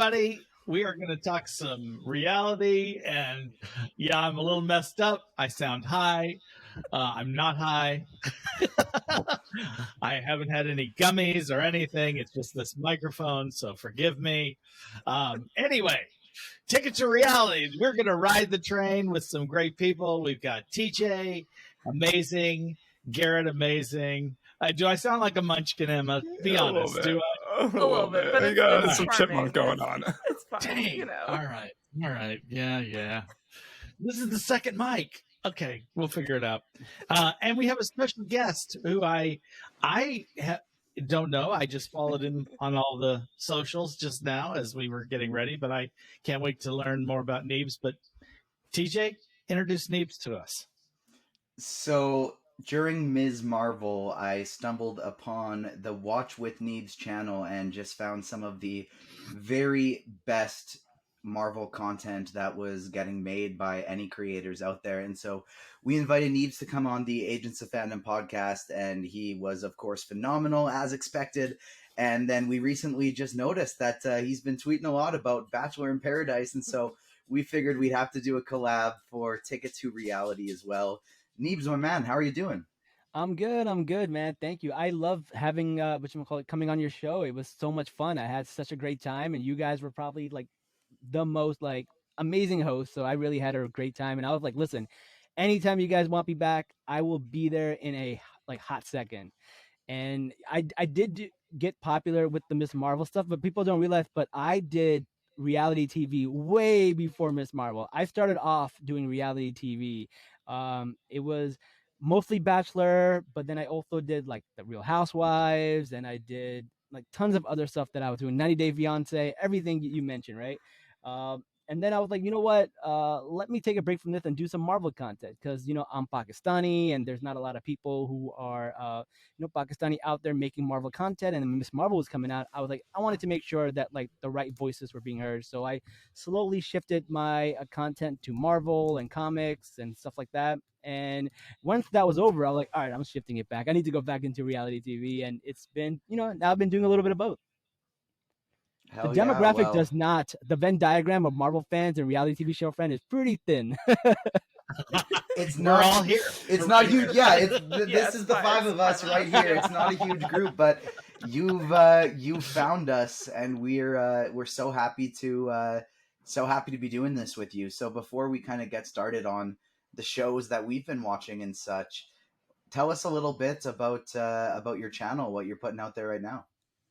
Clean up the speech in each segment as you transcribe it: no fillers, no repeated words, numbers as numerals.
everybody. We are going to talk some reality. And yeah, I'm a little messed up. I sound high. I'm not high. I haven't had any gummies or anything. It's just this microphone. So forgive me. Anyway, Ticket to Reality. We're going to ride the train with some great people. We've got TJ, amazing. Garrett, amazing. Do I sound like a munchkin, Emma? Be honest. Do I? A little bit, but you it's got some charming. chipmunk going on. It's fine, Dang. All right. Yeah. This is the second mic. Okay, we'll figure it out. And we have a special guest who I don't know. I just followed him on all the socials just now as we were getting ready, but I can't wait to learn more about Neebz. But TJ, introduce Neebz to us. So during Ms. Marvel, I stumbled upon the Watch With Neebz channel and just found some of the very best Marvel content that was getting made by any creators out there. And so we invited Neebz to come on the Agents of Fandom podcast, and he was, of course, phenomenal as expected. And then we recently just noticed that he's been tweeting a lot about Bachelor in Paradise, and so we figured we'd have to do a collab for Ticket to Reality as well. Neebz, my man, how are you doing? I'm good, man. Thank you. I love having coming on your show. It was so much fun. I had such a great time, and you guys were probably like the most like amazing host. So I really had a great time, and I was like, listen, anytime you guys want me back, I will be there in a like hot second. And I did get popular with the Miss Marvel stuff, but people don't realize, but I did reality TV way before Miss Marvel. I started off doing reality TV. It was mostly Bachelor, but then I also did like the Real Housewives, and I did like tons of other stuff that I was doing, 90 Day Fiance, everything you mentioned, right? And then I was like, you know what? Let me take a break from this and do some Marvel content because, you know, I'm Pakistani and there's not a lot of people who are, Pakistani out there making Marvel content. And when Miss Marvel was coming out, I was like, I wanted to make sure that like the right voices were being heard. So I slowly shifted my content to Marvel and comics and stuff like that. And once that was over, I was like, all right, I'm shifting it back. I need to go back into reality TV. And it's been, now I've been doing a little bit of both. Hell The demographic well, does not. The Venn diagram of Marvel fans and reality TV show fans is pretty thin. it's We're not all here. It's not huge. Yeah, this is the fine. five of us right here. It's not a huge group, but you've found us, and we're so happy to be doing this with you. So before we kind of get started on the shows that we've been watching and such, tell us a little bit about your channel, what you're putting out there right now.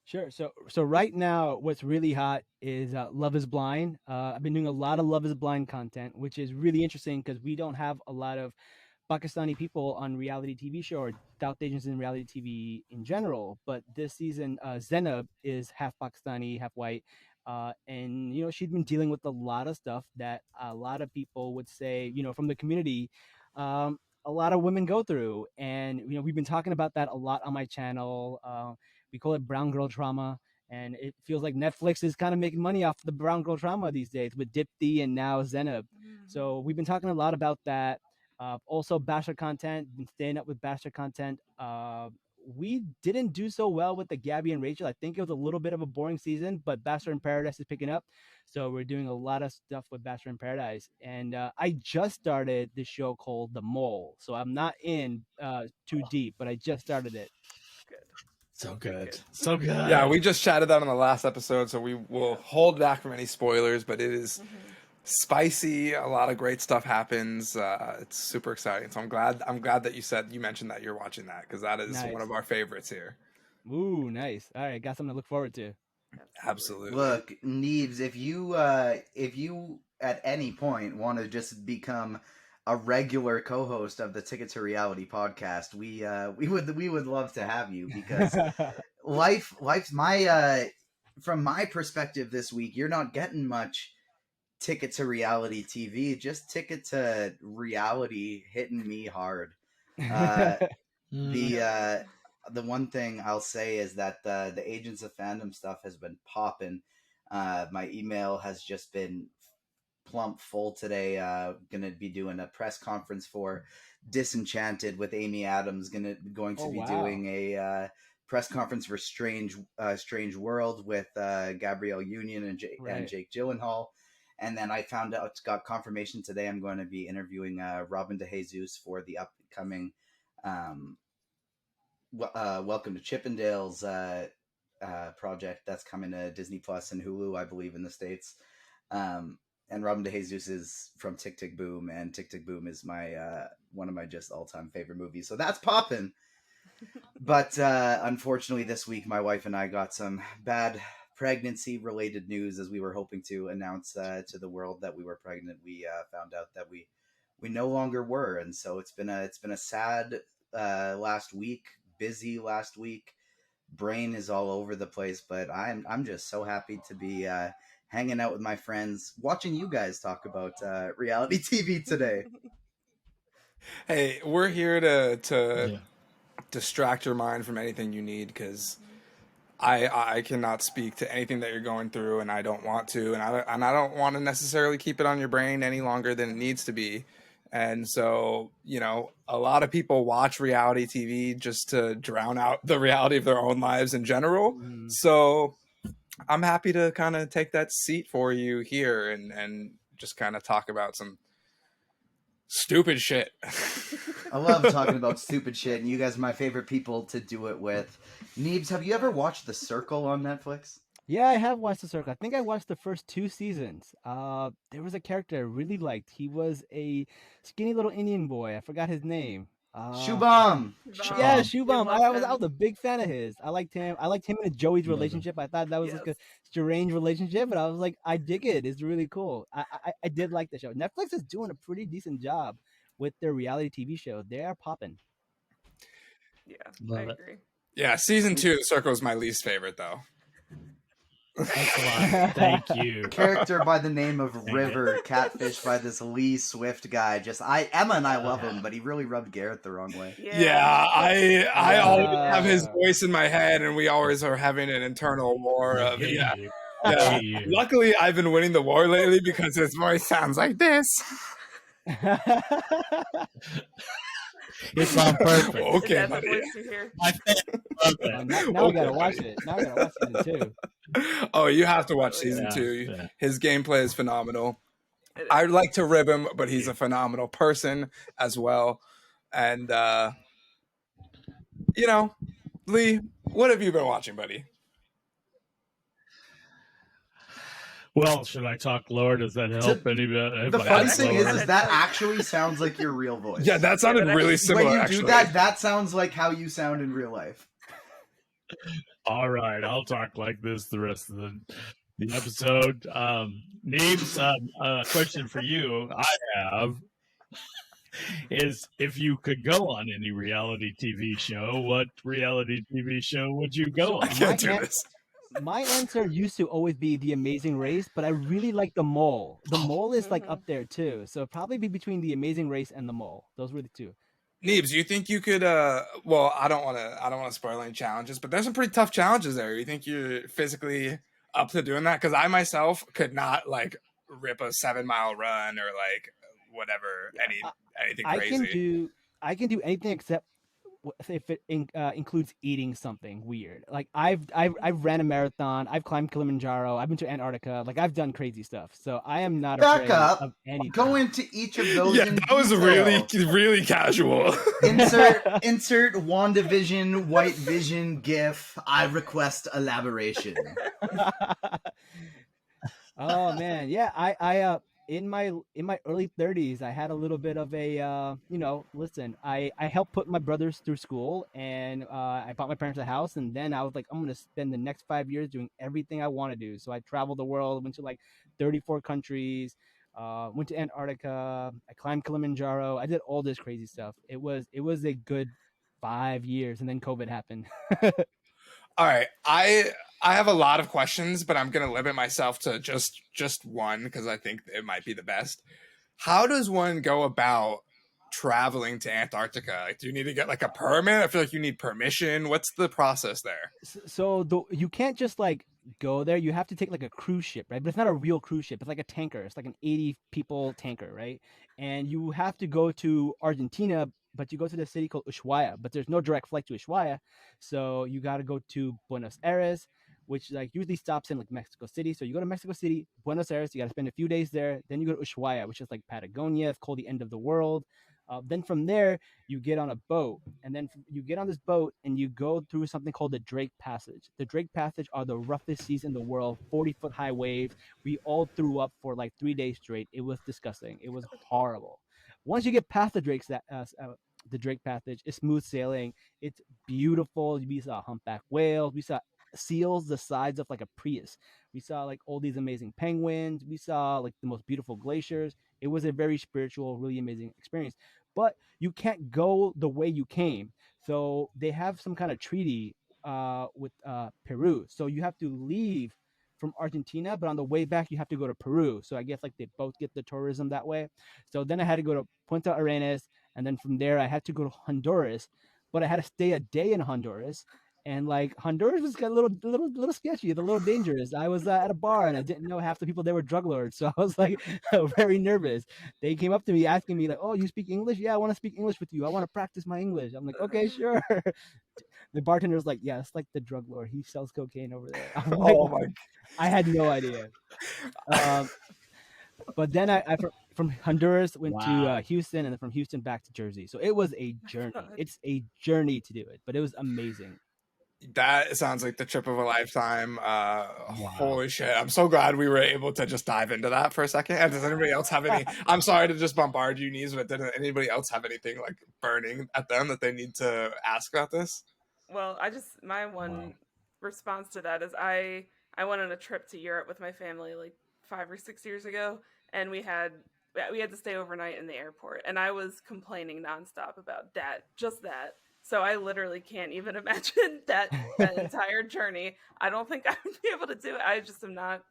Sure. So right now, what's really hot is Love Is Blind. I've been doing a lot of Love Is Blind content, which is really interesting because we don't have a lot of Pakistani people on reality TV show or South Asians in reality TV in general. But this season, Zainab is half Pakistani, half white. And she's been dealing with a lot of stuff that a lot of people would say, from the community, a lot of women go through. And, we've been talking about that a lot on my channel. We call it brown girl trauma, and it feels like Netflix is kind of making money off the brown girl trauma these days with Dipti and now Zainab. So we've been talking a lot about that. Also, Bachelor content, been staying up with Bachelor content. We didn't do so well with the Gabby and Rachel. I think it was a little bit of a boring season, but Bachelor in Paradise is picking up. So we're doing a lot of stuff with Bachelor in Paradise. And I just started this show called The Mole. So I'm not in too deep, but I just started it. Good. So good. Yeah, we just chatted that on the last episode, so we will hold back from any spoilers, but it is spicy. A lot of great stuff happens. It's super exciting. So I'm glad that you mentioned that you're watching that, because that is one of our favorites here. Ooh, nice. All right, got something to look forward to. Absolutely. Look, Neebz, if you at any point want to just become a regular co-host of the Ticket to Reality podcast, we would love to have you, because life's my from my perspective this week, you're not getting much Ticket to Reality TV, just Ticket to Reality hitting me hard. The one thing I'll say is that the Agents of Fandom stuff has been popping. My email has just been plump full today. Gonna be doing a press conference for Disenchanted with Amy Adams. Going to be doing a press conference for Strange World with Gabrielle Union and Jake Gyllenhaal. And then I got confirmation today I'm going to be interviewing Robin DeJesus for the upcoming Welcome to Chippendales project that's coming to Disney Plus and Hulu, I believe, in the States. And Robin DeJesus is from Tick Tick Boom, and Tick Tick Boom is my one of my just all-time favorite movies. So that's popping. But unfortunately, this week my wife and I got some bad pregnancy-related news. As we were hoping to announce to the world that we were pregnant, we found out that we no longer were, and so it's been a sad last week, busy last week. Brain is all over the place, but I'm just so happy to be hanging out with my friends, watching you guys talk about reality TV today. Hey, we're here to distract your mind from anything you need, because I cannot speak to anything that you're going through, and I don't want to, and I don't want to necessarily keep it on your brain any longer than it needs to be. And so, you know, a lot of people watch reality TV just to drown out the reality of their own lives in general. So I'm happy to kind of take that seat for you here and just kind of talk about some stupid shit. I love talking about stupid shit, and you guys are my favorite people to do it with. Neebz, have you ever watched The Circle on Netflix? Yeah, I have watched The Circle. I think I watched the first 2 seasons. There was a character I really liked. He was a skinny little Indian boy. I forgot his name. Shubham. Yeah, Shubham. I was a big fan of his. I liked him. I liked him and Joey's relationship. I thought that was like a strange relationship, but I was like, I dig it. It's really cool. I did like the show. Netflix is doing a pretty decent job with their reality TV show. They are popping. Yeah, I agree. Yeah, season 2 of The Circle is my least favorite, though. Thanks a lot. Thank you. Character by the name of River, catfish by this Lee Swift guy. Emma and I love him, but he really rubbed Garrett the wrong way. Yeah, I always have his voice in my head, and we always are having an internal war of Luckily, I've been winning the war lately because his voice sounds like this. It's on purpose. Okay, That's buddy. My Now we gotta watch it. Now we gotta watch season 2. Oh, you have to watch season 2. Yeah. His gameplay is phenomenal. I'd like to rib him, but he's a phenomenal person as well. And you know, Lee, what have you been watching, buddy? Well, should I talk lower? Does that help anybody? The funny thing is that actually sounds like your real voice. Yeah, that sounded really similar. When you do that sounds like how you sound in real life. All right, I'll talk like this the rest of the episode. Neebz, a question for you I have is, if you could go on any reality TV show, what reality TV show would you go on? I can't do this. My answer used to always be The Amazing Race, but I really like The Mole. The Mole is like up there too, so it'd probably be between The Amazing Race and The Mole. Those were the two. Neebz, you think you could? Well, I don't want to spoil any challenges, but there's some pretty tough challenges there. You think you're physically up to doing that? Because I myself could not like rip a 7-mile run or like whatever anything crazy. I can do anything except if it includes eating something weird. Like I've ran a marathon, I've climbed Kilimanjaro, I've been to Antarctica, like I've done crazy stuff. So I am not afraid of anything. Go into each of those. Yeah, that was really casual. Insert WandaVision White Vision GIF. I request elaboration. Oh man, yeah. I in my early 30s, I had a little bit of a listen, I helped put my brothers through school, and I bought my parents a house, and then I was like, I'm gonna spend the next 5 years doing everything I want to do. So I traveled the world, went to like 34 countries, went to Antarctica, I climbed Kilimanjaro, I did all this crazy stuff. It was a good 5 years, and then COVID happened. All right, I have a lot of questions, but I'm gonna limit myself to just one because I think it might be the best. How does one go about traveling to Antarctica? Like, do you need to get like a permit? I feel like you need permission. What's the process there? So you can't just like go there. You have to take like a cruise ship, right? But it's not a real cruise ship. It's like a tanker. It's like an 80 people tanker, right? And you have to go to Argentina but you go to the city called Ushuaia, but there's no direct flight to Ushuaia, so you got to go to Buenos Aires, which like usually stops in like Mexico City. So you go to Mexico City, Buenos Aires, you got to spend a few days there. Then you go to Ushuaia, which is like Patagonia. It's called the end of the world. Then from there, you get on a boat, and then you get on this boat and you go through something called the Drake Passage. The Drake Passage are the roughest seas in the world, 40-foot high waves. We all threw up for like 3 days straight. It was disgusting. It was horrible. Once you get past the Drake Passage, it's smooth sailing. It's beautiful. We saw humpback whales. We saw seals the size of like a Prius. We saw like all these amazing penguins. We saw like the most beautiful glaciers. It was a very spiritual, really amazing experience. But you can't go the way you came. So they have some kind of treaty with Peru. So you have to leave from Argentina, but on the way back you have to go to Peru. So I guess like they both get the tourism that way. So then I had to go to Punta Arenas, and then from there I had to go to Honduras, but I had to stay a day in Honduras. And like Honduras was a little sketchy, a little dangerous. I was at a bar and I didn't know half the people there were drug lords, so I was like very nervous. They came up to me asking me like, "Oh, you speak English? Yeah, I want to speak English with you. I want to practice my English." I'm like, "Okay, sure." The bartender was like, "Yeah, it's like the drug lord. He sells cocaine over there." I'm like, Oh my! I had no idea. But then I from Honduras went to Houston, and then from Houston back to Jersey. So it was a journey. It's a journey to do it, but it was amazing. That sounds like the trip of a lifetime. Holy shit. I'm so glad we were able to just dive into that for a second. And does anybody else have any, I'm sorry to just bombard you, Neebz, but did anybody else have anything like burning at them that they need to ask about this? Well, my one response to that is I went on a trip to Europe with my family like 5 or 6 years ago, and we had to stay overnight in the airport, and I was complaining nonstop about just that. So I literally can't even imagine that entire journey. I don't think I would be able to do it. I just am not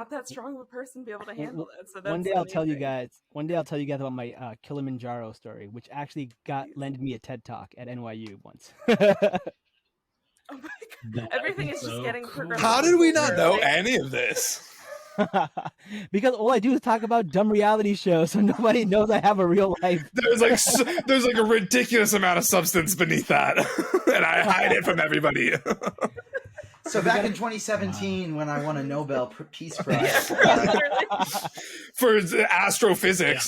that strong of a person to be able to handle that. So that's one day I'll tell you guys about my Kilimanjaro story, which actually landed me a TED Talk at NYU once. Oh my God. Everything is just getting progressive. How did we not know any of this? Because all I do is talk about dumb reality shows, so nobody knows I have a real life. There's like a ridiculous amount of substance beneath that, and I hide it from everybody. So back in 2017, when I won a Nobel Peace Prize for astrophysics,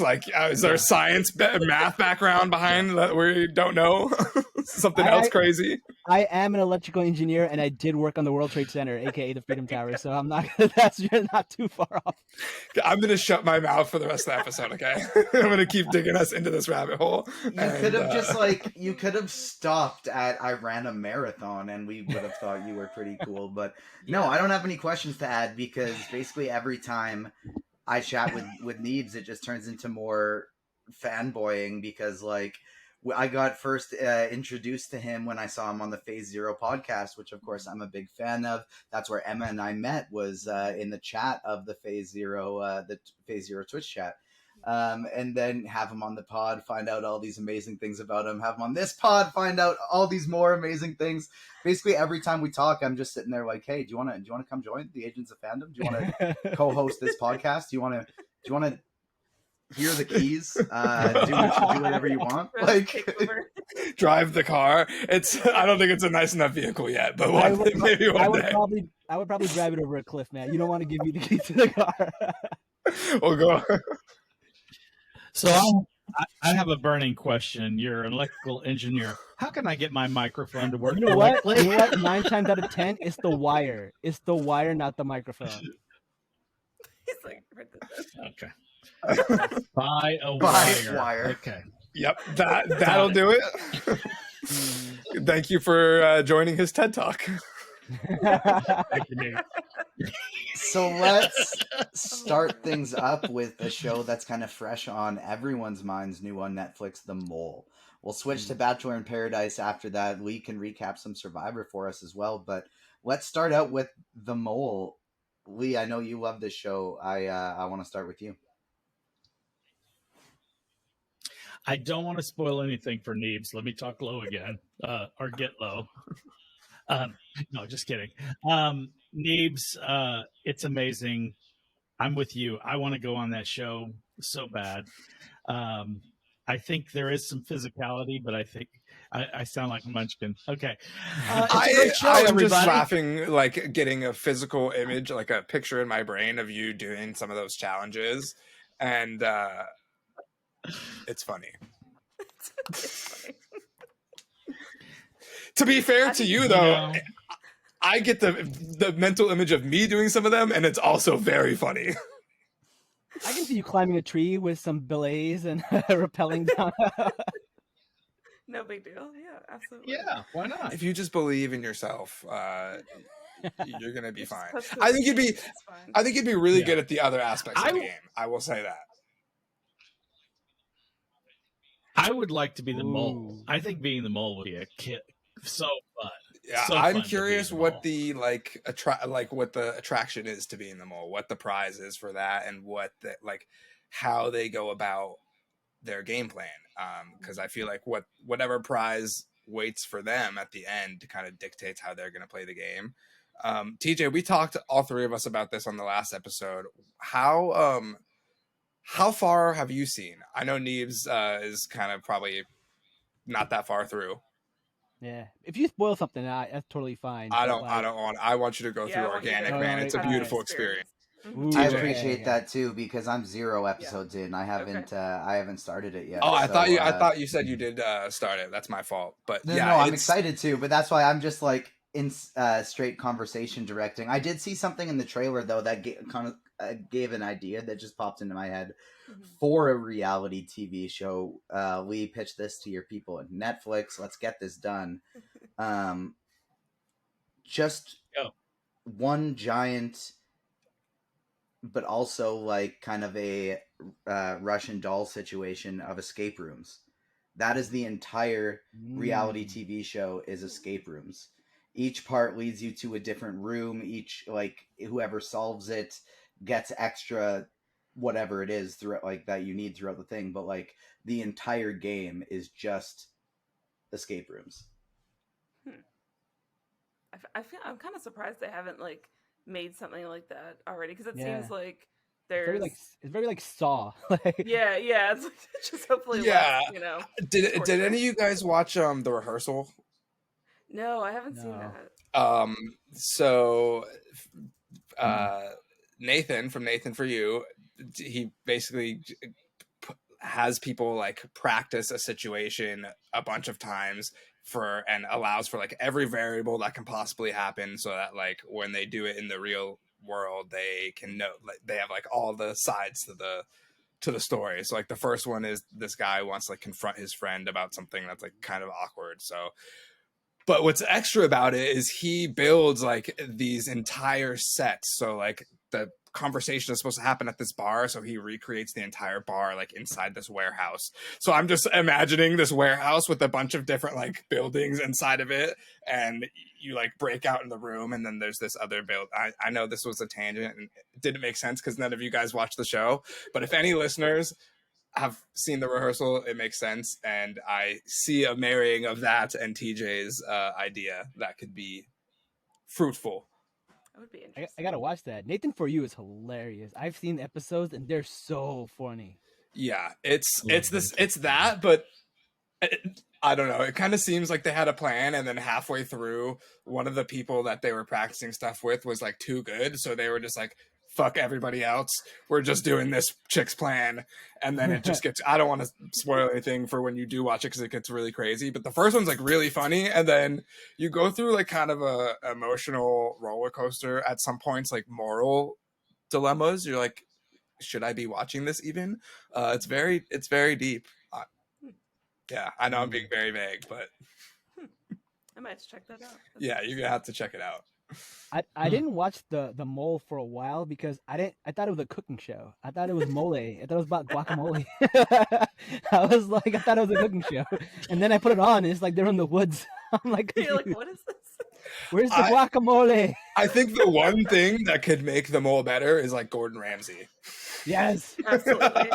is there science, math background behind that we don't know? Something else crazy? I am an electrical engineer, and I did work on the World Trade Center, aka the Freedom Tower. So I'm not. You're not too far off. I'm gonna shut my mouth for the rest of the episode. Okay, I'm gonna keep digging us into this rabbit hole. You could have stopped at I ran a marathon, and we would have thought you were pretty cool. But no, I don't have any questions to add, because basically every time I chat with Neebz, it just turns into more fanboying, because I got first introduced to him when I saw him on the Phase Zero podcast, which of course I'm a big fan of. That's where Emma and I met, was in the chat of the Phase Zero Twitch chat. And then have him on the pod, find out all these amazing things about him. Have him on this pod, find out all these more amazing things. Basically, every time we talk, I'm just sitting there like, "Hey, do you want to come join the Agents of Fandom? Do you want to co-host this podcast? Do you want to hear the keys? Do whatever you want. Drive the car. I don't think it's a nice enough vehicle yet, but maybe one day. I would probably drive it over a cliff, man. You don't want to give me the keys to the car." We'll go. So I have a burning question. You're an electrical engineer. How can I get my microphone to work? You know what? 9 times out of 10, it's the wire. It's the wire, not the microphone. He's like, okay. Buy a wire. Okay. Yep. That'll do it. Thank you for joining his TED Talk. Thank you, Dave. So let's start things up with a show that's kind of fresh on everyone's minds, new on Netflix, The Mole. We'll switch to Bachelor in Paradise after that. Lee can recap some Survivor for us as well, but let's start out with The Mole. Lee, I know you love this show. I want to start with you. I don't want to spoil anything for Neebz. Let me talk low again, or get low. No, just kidding. Neebz, it's amazing. I'm with you. I want to go on that show so bad. I think there is some physicality, but I think I sound like a munchkin. Okay. It's I a great show, am everybody. just laughing, like getting a physical image, like a picture in my brain of you doing some of those challenges, and it's funny. It's funny. To be fair I to think- you, though, I get the mental image of me doing some of them, and it's also very funny. I can see you climbing a tree with some belays and rappelling down. No big deal. Yeah, absolutely. Yeah, why not? If you just believe in yourself, you're gonna be It's just fine. close to I the think you'd be. beach, it's fine. I think you'd be really Yeah. good at the other aspects of the I- game. I will say that. I would like to be the Ooh. mole. I think being the mole would be a kid. So fun. Yeah, So I'm fun to be curious the what mole. the what the attraction is to being the mole, what the prize is for that, and what the how they go about their game plan. Because I feel like whatever prize waits for them at the end kind of dictates how they're going to play the game. TJ, we talked all three of us about this on the last episode. How far have you seen? I know Neebz is kind of probably not that far through. Yeah, if you spoil something, that's totally fine. I but, don't. I don't want. I want you to go Yeah, through I want you to organic, go man. through It's a the beautiful experience. Mhm. Ooh, I TJ. appreciate okay. that too because I'm 0 episodes in. I haven't started it yet. Oh, I so, thought you said you did start it. That's my fault. But No, yeah, no, I'm it's- excited too, but that's why I'm just like in straight conversation directing. I did see something in the trailer though that gave an idea that just popped into my head Mhm. for a reality TV show. Lee, pitch this to your people at Netflix. Let's get this done. Just Go. one giant, but also like kind of a Russian doll situation of escape rooms. That is the entire reality TV show is escape rooms. Each part leads you to a different room. Each whoever solves it gets extra whatever it is throughout that you need throughout the thing. But the entire game is just escape rooms. I feel I'm kind of surprised they haven't made something like that already because it Yeah. seems like It's very there's like Saw. yeah it's just hopefully Yeah. less, Did torture. any of you guys watch the rehearsal? No, I haven't seen No. that. So Nathan from Nathan for You, he basically has people practice a situation a bunch of times and allows for every variable that can possibly happen so that when they do it in the real world they can know they have all the sides to the story. So the first one is this guy wants to confront his friend about something that's kind of awkward. So but what's extra about it is he builds these entire sets. So the conversation is supposed to happen at this bar, so he recreates the entire bar inside this warehouse. So I'm just imagining this warehouse with a bunch of different buildings inside of it, and you break out in the room, and then there's this other build. I know this was a tangent and it didn't make sense because none of you guys watched the show, but if any listeners have seen the rehearsal, it makes sense, and I see a marrying of that and TJ's idea that could be fruitful. That would be I interesting. gotta watch that. Nathan for You is hilarious. I've seen the episodes and they're so funny. Yeah, it's that, but I don't know. It kind of seems like they had a plan, and then halfway through, one of the people that they were practicing stuff with was too good, so they were just fuck everybody else. We're just doing this chick's plan, and then it just gets. I don't want to spoil anything for when you do watch it because it gets really crazy. But the first one's really funny, and then you go through kind of a emotional roller coaster at some points, moral dilemmas. You're should I be watching this even? It's very deep. Yeah, I know I'm being very vague, but I might have to check that out. That's yeah, you're gonna have to check it out. I didn't watch the Mole for a while because I thought it was a cooking show. I thought it was mole. I thought it was about guacamole. I thought it was a cooking show, and then I put it on, and it's they're in the woods. I'm You're confused. what is this? Where's the guacamole? I think the one thing that could make the mole better is Gordon Ramsay. Yes. Absolutely.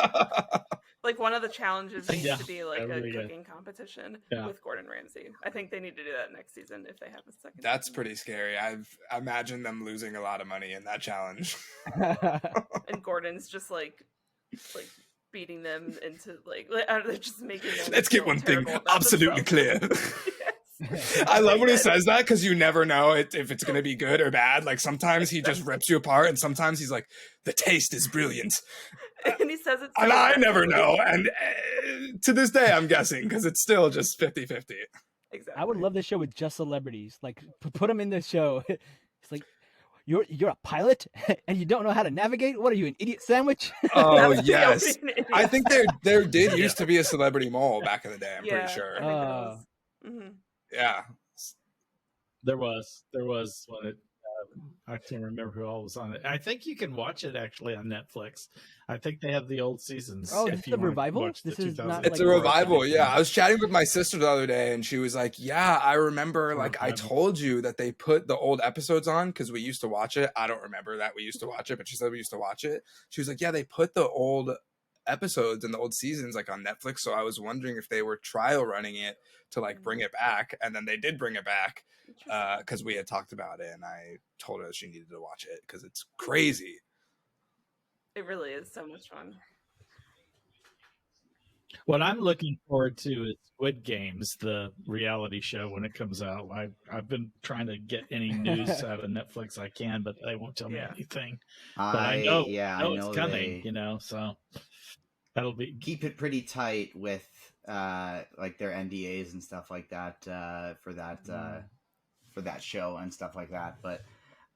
One of the challenges needs Yeah, to be a really good. cooking competition Yeah. with Gordon Ramsay. I think they need to do that next season if they have a second. That's season. pretty scary. I imagine them losing a lot of money in that challenge. And Gordon's just beating them into they're just making them. Let's get feel one thing terrible about absolutely themselves. clear. Yes. I love when he Good. says that because you never know if it's going to be good or bad. Like sometimes he just rips you apart, and sometimes he's like, "The taste is brilliant," And he says it so and I never aggressively. know. And to this day, I'm guessing because it's still just 50-50. Exactly. I would love this show with just celebrities. Like, put them in the show. It's like, you're a pilot and you don't know how to navigate. What are you, an idiot sandwich? Oh That yes, would be an I idiot. think there did used to be a celebrity mole back in the day. I'm Yeah, pretty sure. I think there was. Mhm. Yeah. There was when it. I can't remember who all was on it. I think you can watch it actually on Netflix. I think they have the old seasons. Oh, if this is you a wanna revival? watch the This is not 2004 It's a like- revival, edition. yeah. I was chatting with my sister the other day, and she was like, "Yeah, I remember. Like, I Revival. told you that they put the old episodes on because we used to watch it. I don't remember that we used to watch it, but she said we used to watch it. She was like, "Yeah, they put the old episodes and the old seasons like on Netflix. So I was wondering if they were trial running it to like bring it back, and then they did bring it back Interesting. because we had talked about it, and I told her she needed to watch it because it's crazy." It really is so much fun. What I'm looking forward to is Squid Games, the reality show, when it comes out. I've been trying to get any news out of Netflix I can, but they won't tell me Yeah. anything. But I know it's coming, they so that'll be. keep it pretty tight with like their NDAs and stuff like that for that show and stuff like that. But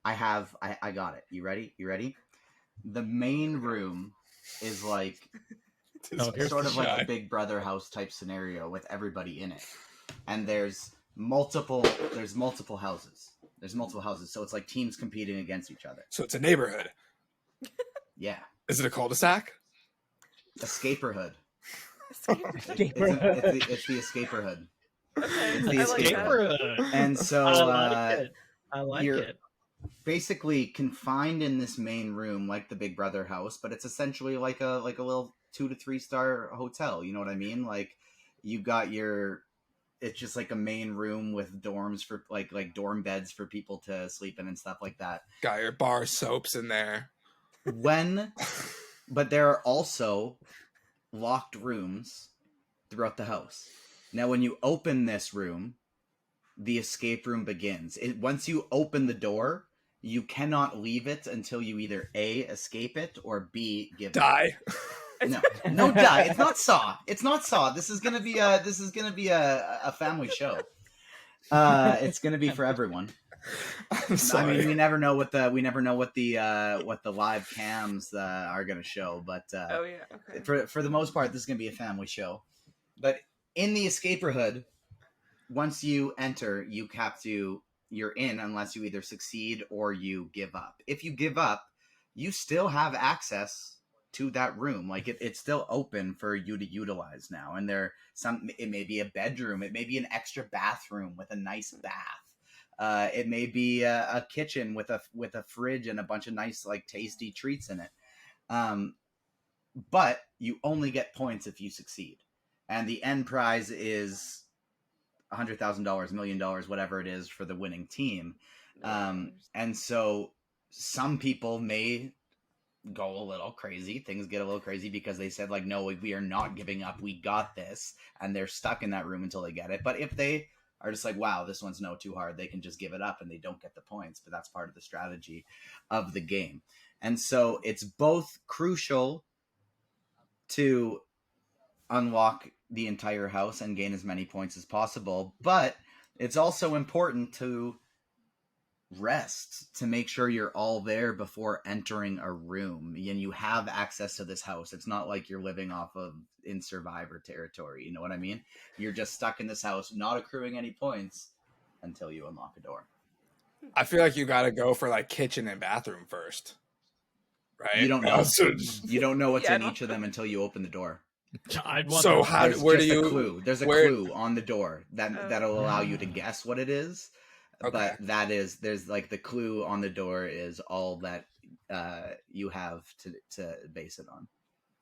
I got it. You ready? The main room is like Here's sort the of like shot. a Big Brother house type scenario with everybody in it, and there's multiple houses. So it's like teams competing against each other. So it's a neighborhood. Yeah, Is it a cul-de-sac? escaperhood. It's Escaperhood. it's the escaperhood. Okay, It's the I like that. Escaperhood. And so I like you're it. basically confined in this main room like the Big Brother house, but it's essentially like a little 2 to 3 star hotel. You know what I mean? Like you got it's just like a main room with dorms for like dorm beds for people to sleep in and stuff like that. Got your bar soaps in there. But there are also locked rooms throughout the house. Now, when you open this room, the escape room begins. Once you open the door, you cannot leave it until you either A, escape it, or B, give it. Die. No die. It's not Saw. This is gonna be a family show. It's gonna be for everyone. I'm sorry. I mean, we never know what the live cams are gonna show, but Oh yeah. Okay. for the most part, this is gonna be a family show. But in the escaperhood, once you enter, you're in unless you either succeed or you give up. If you give up, you still have access to that room. Like it's still open for you to utilize now. And it may be a bedroom, it may be an extra bathroom with a nice bath. It may be a kitchen with a fridge and a bunch of nice like tasty treats in it. But you only get points if you succeed. And the end prize is $100,000, $1 million, whatever it is for the winning team. And so some people may go a little crazy. Things get a little crazy because they said like, no, we are not giving up. We got this. And they're stuck in that room until they get it. But if they are just like, wow, this one's too hard, they can just give it up and they don't get the points. But that's part of the strategy of the game. And so it's both crucial to unlock the entire house and gain as many points as possible, but it's also important to rest, to make sure you're all there before entering a room and you have access to this house. It's not like you're living off of in Survivor territory, you know what I mean? You're just stuck in this house, not accruing any points until you unlock a door. I feel like you got to go for like kitchen and bathroom first, right? You don't know. So, You don't know what's Yeah, I in don't- each of them until you open the door. I'd want so the- how? There's Where just do you? a clue. There's a where- clue on the door that'll allow you to guess what it is. Okay. But there's like the clue on the door is all that you have to base it on.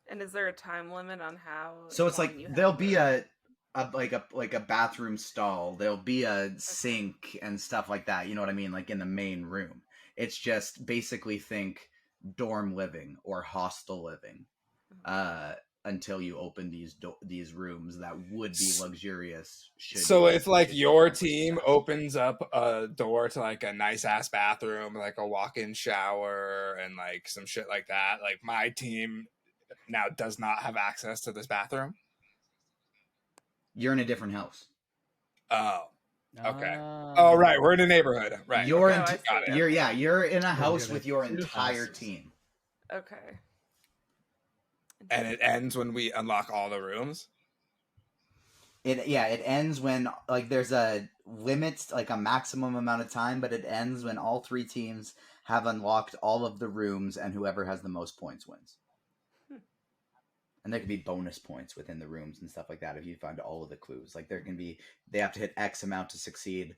And is there a time limit on how? So it's long like you have there'll to- be a bathroom stall. There'll be a sink and stuff like that. You know what I mean? Like in the main room. It's just basically think dorm living or hostel living. until you open these rooms that would be luxurious. So if like should your have team success. opens up a door to like a nice ass bathroom, like a walk-in shower and like some shit like that, like my team now does not have access to this bathroom. You're in a different house. Oh, okay. Oh, right. We're in a neighborhood, right? You're okay. got it. you're in a house got with your two entire houses. team. Okay. And it ends when we unlock all the rooms. It ends when like there's a limit, like a maximum amount of time, but it ends when all 3 teams have unlocked all of the rooms, and whoever has the most points wins. And there can be bonus points within the rooms and stuff like that if you find all of the clues. Like there can be, they have to hit X amount to succeed,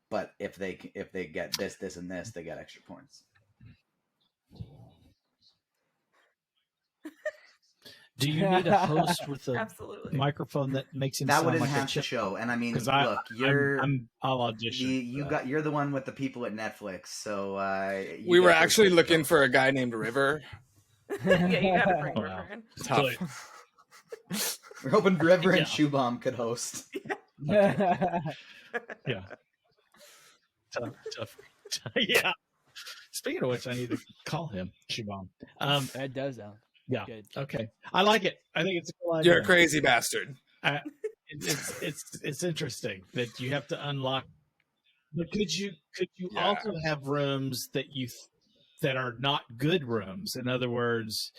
but if they get this, and this, they get extra points. Do you need a host with a Absolutely. microphone that makes him That would sound like a enhance the chip? show. And I mean, 'Cause look, you're I'll audition. you're the one with the people at Netflix, so We were actually looking for a guy named River. Yeah, you gotta bring Wow. River in. Tough. We're hoping River and Yeah. Shoebomb could host. Yeah. Tough. Yeah. Speaking of which, I need to call him Shubham. That does sound Yeah. good. Okay. I like it. I think it's a cool idea. You're a crazy bastard. It's interesting that you have to unlock. But could you Yeah. also have rooms that are not good rooms? In other words,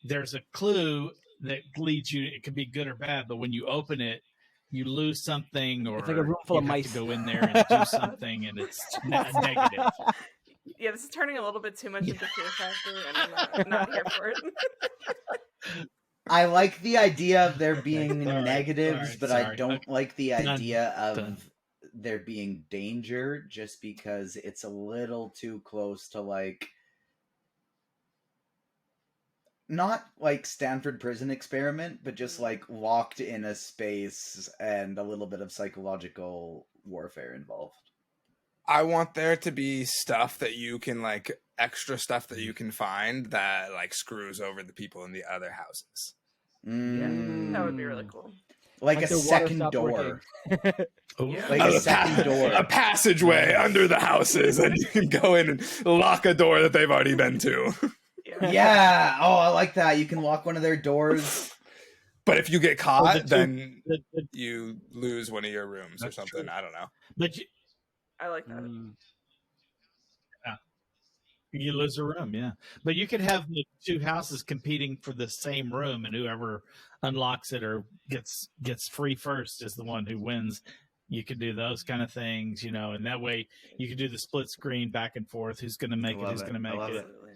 there's a clue that leads you. It could be good or bad, but when you open it, you lose something, or It's like a room full you of have mice. to go in there and do something, and it's negative. Yeah, this is turning a little bit too much into Fear Factor, and I'm not here for it. I like the idea of there being Sorry, negatives, but I sorry. don't like the idea of Done. there being danger, just because it's a little too close to like not like Stanford Prison Experiment, but just like locked in a space and a little bit of psychological warfare involved. I want there to be stuff that you can like extra stuff that you can find that like screws over the people in the other houses. That would be really cool. Like a the water second stopped door. working. Yeah. Like a second door. A passageway under the houses, and you can go in and lock a door that they've already been to. Yeah. Yeah. Oh, I like that. You can lock one of their doors. But if you get Oh, caught, then the- you lose one of your rooms or That's something. true. I don't know. But I like that. you lose a room, yeah. But you could have the 2 houses competing for the same room, and whoever unlocks it or gets free first is the one who wins. You could do those kind of things, and that way you can do the split screen back and forth. Who's going to make it? love Who's it. going to I make love it? it. Absolutely.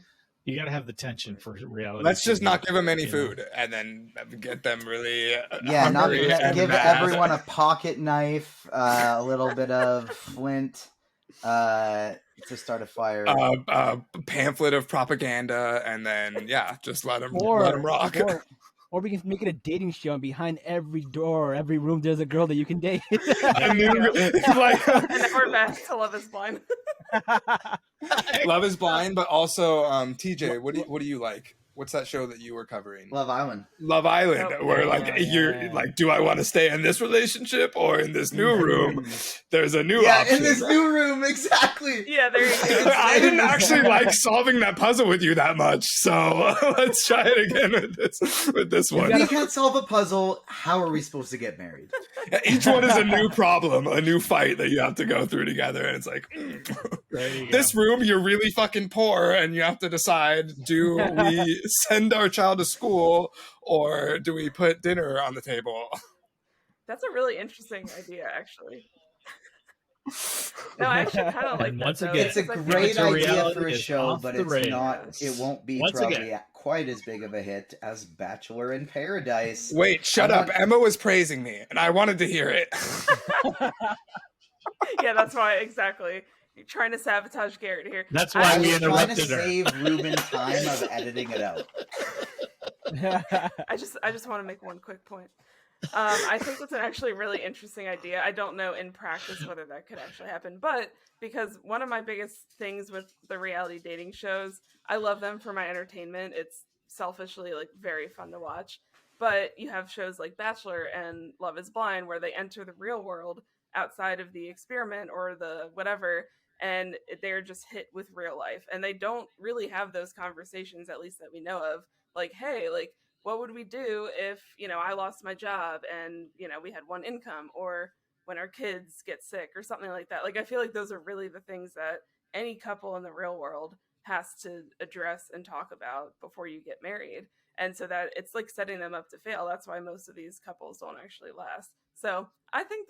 You got to have the tension for reality. Let's just TV, not give them any you know? food, and then get them really Yeah, not hungry and give mad. everyone a pocket knife, a little bit of flint, to start a fire. a pamphlet of propaganda, and then just let them rock. Or we can make it a dating show, and behind every door, every room, there's a girl that you can date. A new, like, And then we're back to Love Is Blind. Love Is Blind, but also TJ, what do you like? What's that show that you were covering? Love Island. Love Island, Oh, where like you're like, do I want to stay in this relationship or in this new room? There's a new option. in this new room, exactly. Yeah, there you go. I didn't actually like solving that puzzle with you that much, so let's try it again with this one. We can't solve a puzzle. How are we supposed to get married? Each one is a new problem, a new fight that you have to go through together, and it's like, There you this room, you're really fucking poor, and you have to decide: do we send our child to school, or do we put dinner on the table? That's a really interesting idea, actually. No, I actually kind of like And that. once though, again, It's a because I feel great It's a idea reality for a is show, off but the it's rails. not. It won't be Once probably again. quite as big of a hit as Bachelor in Paradise. Wait, shut I up. want- Emma was praising me, and I wanted to hear it. Yeah, that's why, exactly. You're trying to sabotage Garrett here. That's I why I we was trying to interrupted her. save Ruben time of editing it out. I just want to make one quick point. I think it's an actually really interesting idea. I don't know in practice whether that could actually happen, but because one of my biggest things with the reality dating shows, I love them for my entertainment. It's selfishly like very fun to watch. But you have shows like Bachelor and Love is Blind where they enter the real world outside of the experiment or the whatever, and they're just hit with real life. And they don't really have those conversations, at least that we know of, like, hey, like, what would we do if, I lost my job and, we had one income, or when our kids get sick or something like that. Like, I feel like those are really the things that any couple in the real world has to address and talk about before you get married. And so that it's like setting them up to fail. That's why most of these couples don't actually last. So I think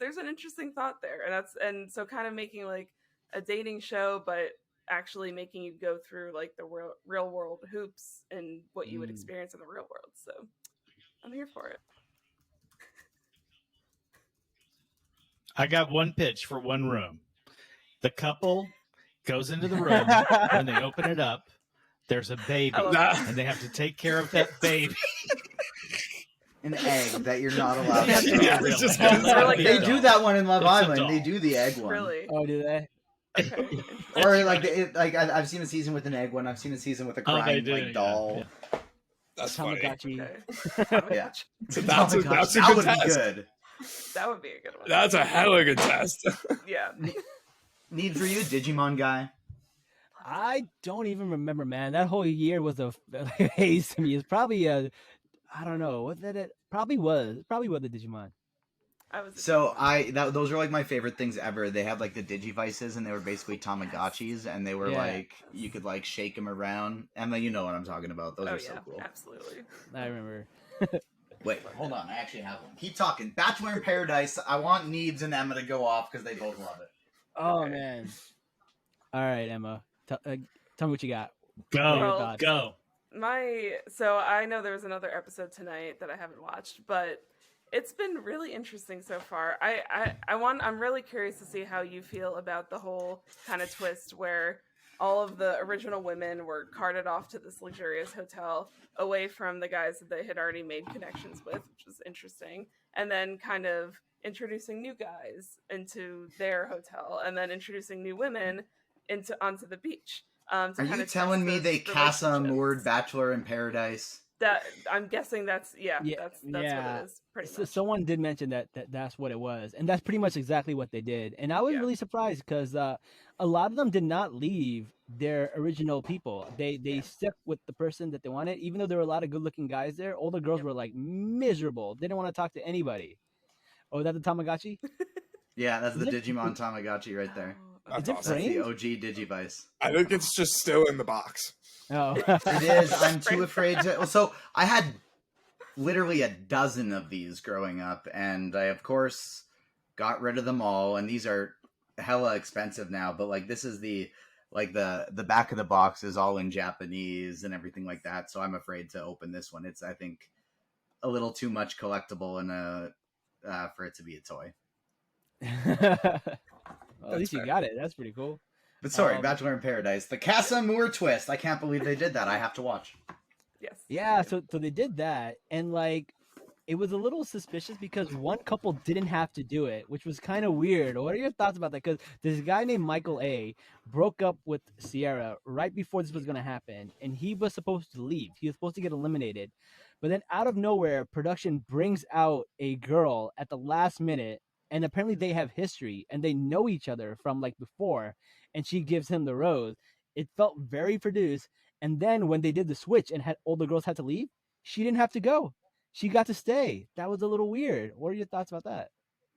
there's an interesting thought there, and so kind of making like a dating show, but actually making you go through like the real world hoops and what you would experience in the real world. So I'm here for it. I got one pitch for one room. The couple goes into the room. When they open it up, there's a baby, and they have to take care of that baby. An egg that you're not allowed They have to to be eat. a real Just egg. kidding. Like, They do that one in Love It's a Island. doll. They do the egg one. Really? Oh, do they? Okay. Or like I've seen a season with an egg one. I've seen a season with a Oh, they crying do, like yeah, doll. yeah. That's funny. Tamagotchi. Okay. Yeah. So Oh that's my a, gosh, that's a that good would be test. good. That would be a good one. That's a hella good test. Yeah. Neebz, were you a Digimon guy? I don't even remember, man. That whole year was a haze to me. It's probably a, I don't know what that it probably was. It probably was the Digimon. I was. So those are like my favorite things ever. They had like the Digivices, and they were basically Tamagotchis, and they were Yeah. like you could like shake them around. Emma, you know what I'm talking about. Those Oh are yeah, so cool. absolutely. I remember. Wait, hold on. I actually have one. Keep talking. Bachelor in Paradise. I want Neebz and Emma to go off because they both love it. Oh Okay. man. All right, Emma. Tell me what you got. Go, Well, go. So I know there was another episode tonight that I haven't watched, but it's been really interesting so far. I'm really curious to see how you feel about the whole kind of twist where all of the original women were carted off to this luxurious hotel away from the guys that they had already made connections with, which was interesting, and then kind of introducing new guys into their hotel, and then introducing new women onto the beach. To Are kind you of telling test me those they Casa relationships. moored Bachelor in Paradise? That I'm guessing that's Yeah, that's what it is pretty So much. someone did mention that's what it was, and that's pretty much exactly what they did. And I was Yeah. really surprised because a lot of them did not leave their original people. They stuck with the person that they wanted, even though there were a lot of good-looking guys there. All the girls were like miserable. They didn't want to talk to anybody. Oh, is that the Tamagotchi? Yeah, that's Is the it- Digimon Tamagotchi right there. Oh, That's Is it awesome. That's the framed? OG Digivice. I think it's just still in the box. Oh, It is. I'm too afraid to. Well, so I had literally a dozen of these growing up, and I of course got rid of them all. And these are hella expensive now. But like this is the back of the box is all in Japanese and everything like that. So I'm afraid to open this one. It's I think a little too much collectible and for it to be a toy. Well, at least you fair. got it. That's pretty cool. But sorry, Um, Bachelor in Paradise, the Casa Moore twist. I can't believe they did that. I have to watch. yes. Yeah, so they did that, and like it was a little suspicious because one couple didn't have to do it, which was kind of weird. What are your thoughts about that? Because this guy named Michael A broke up with Sierra right before this was going to happen, and he was supposed to leave. He was supposed to get eliminated, but then out of nowhere, production brings out a girl at the last minute, and apparently they have history and they know each other from like before, and she gives him the rose. It felt very produced. And then when they did the switch and had all the girls had to leave, she didn't have to go. She got to stay. That was a little weird. What are your thoughts about that?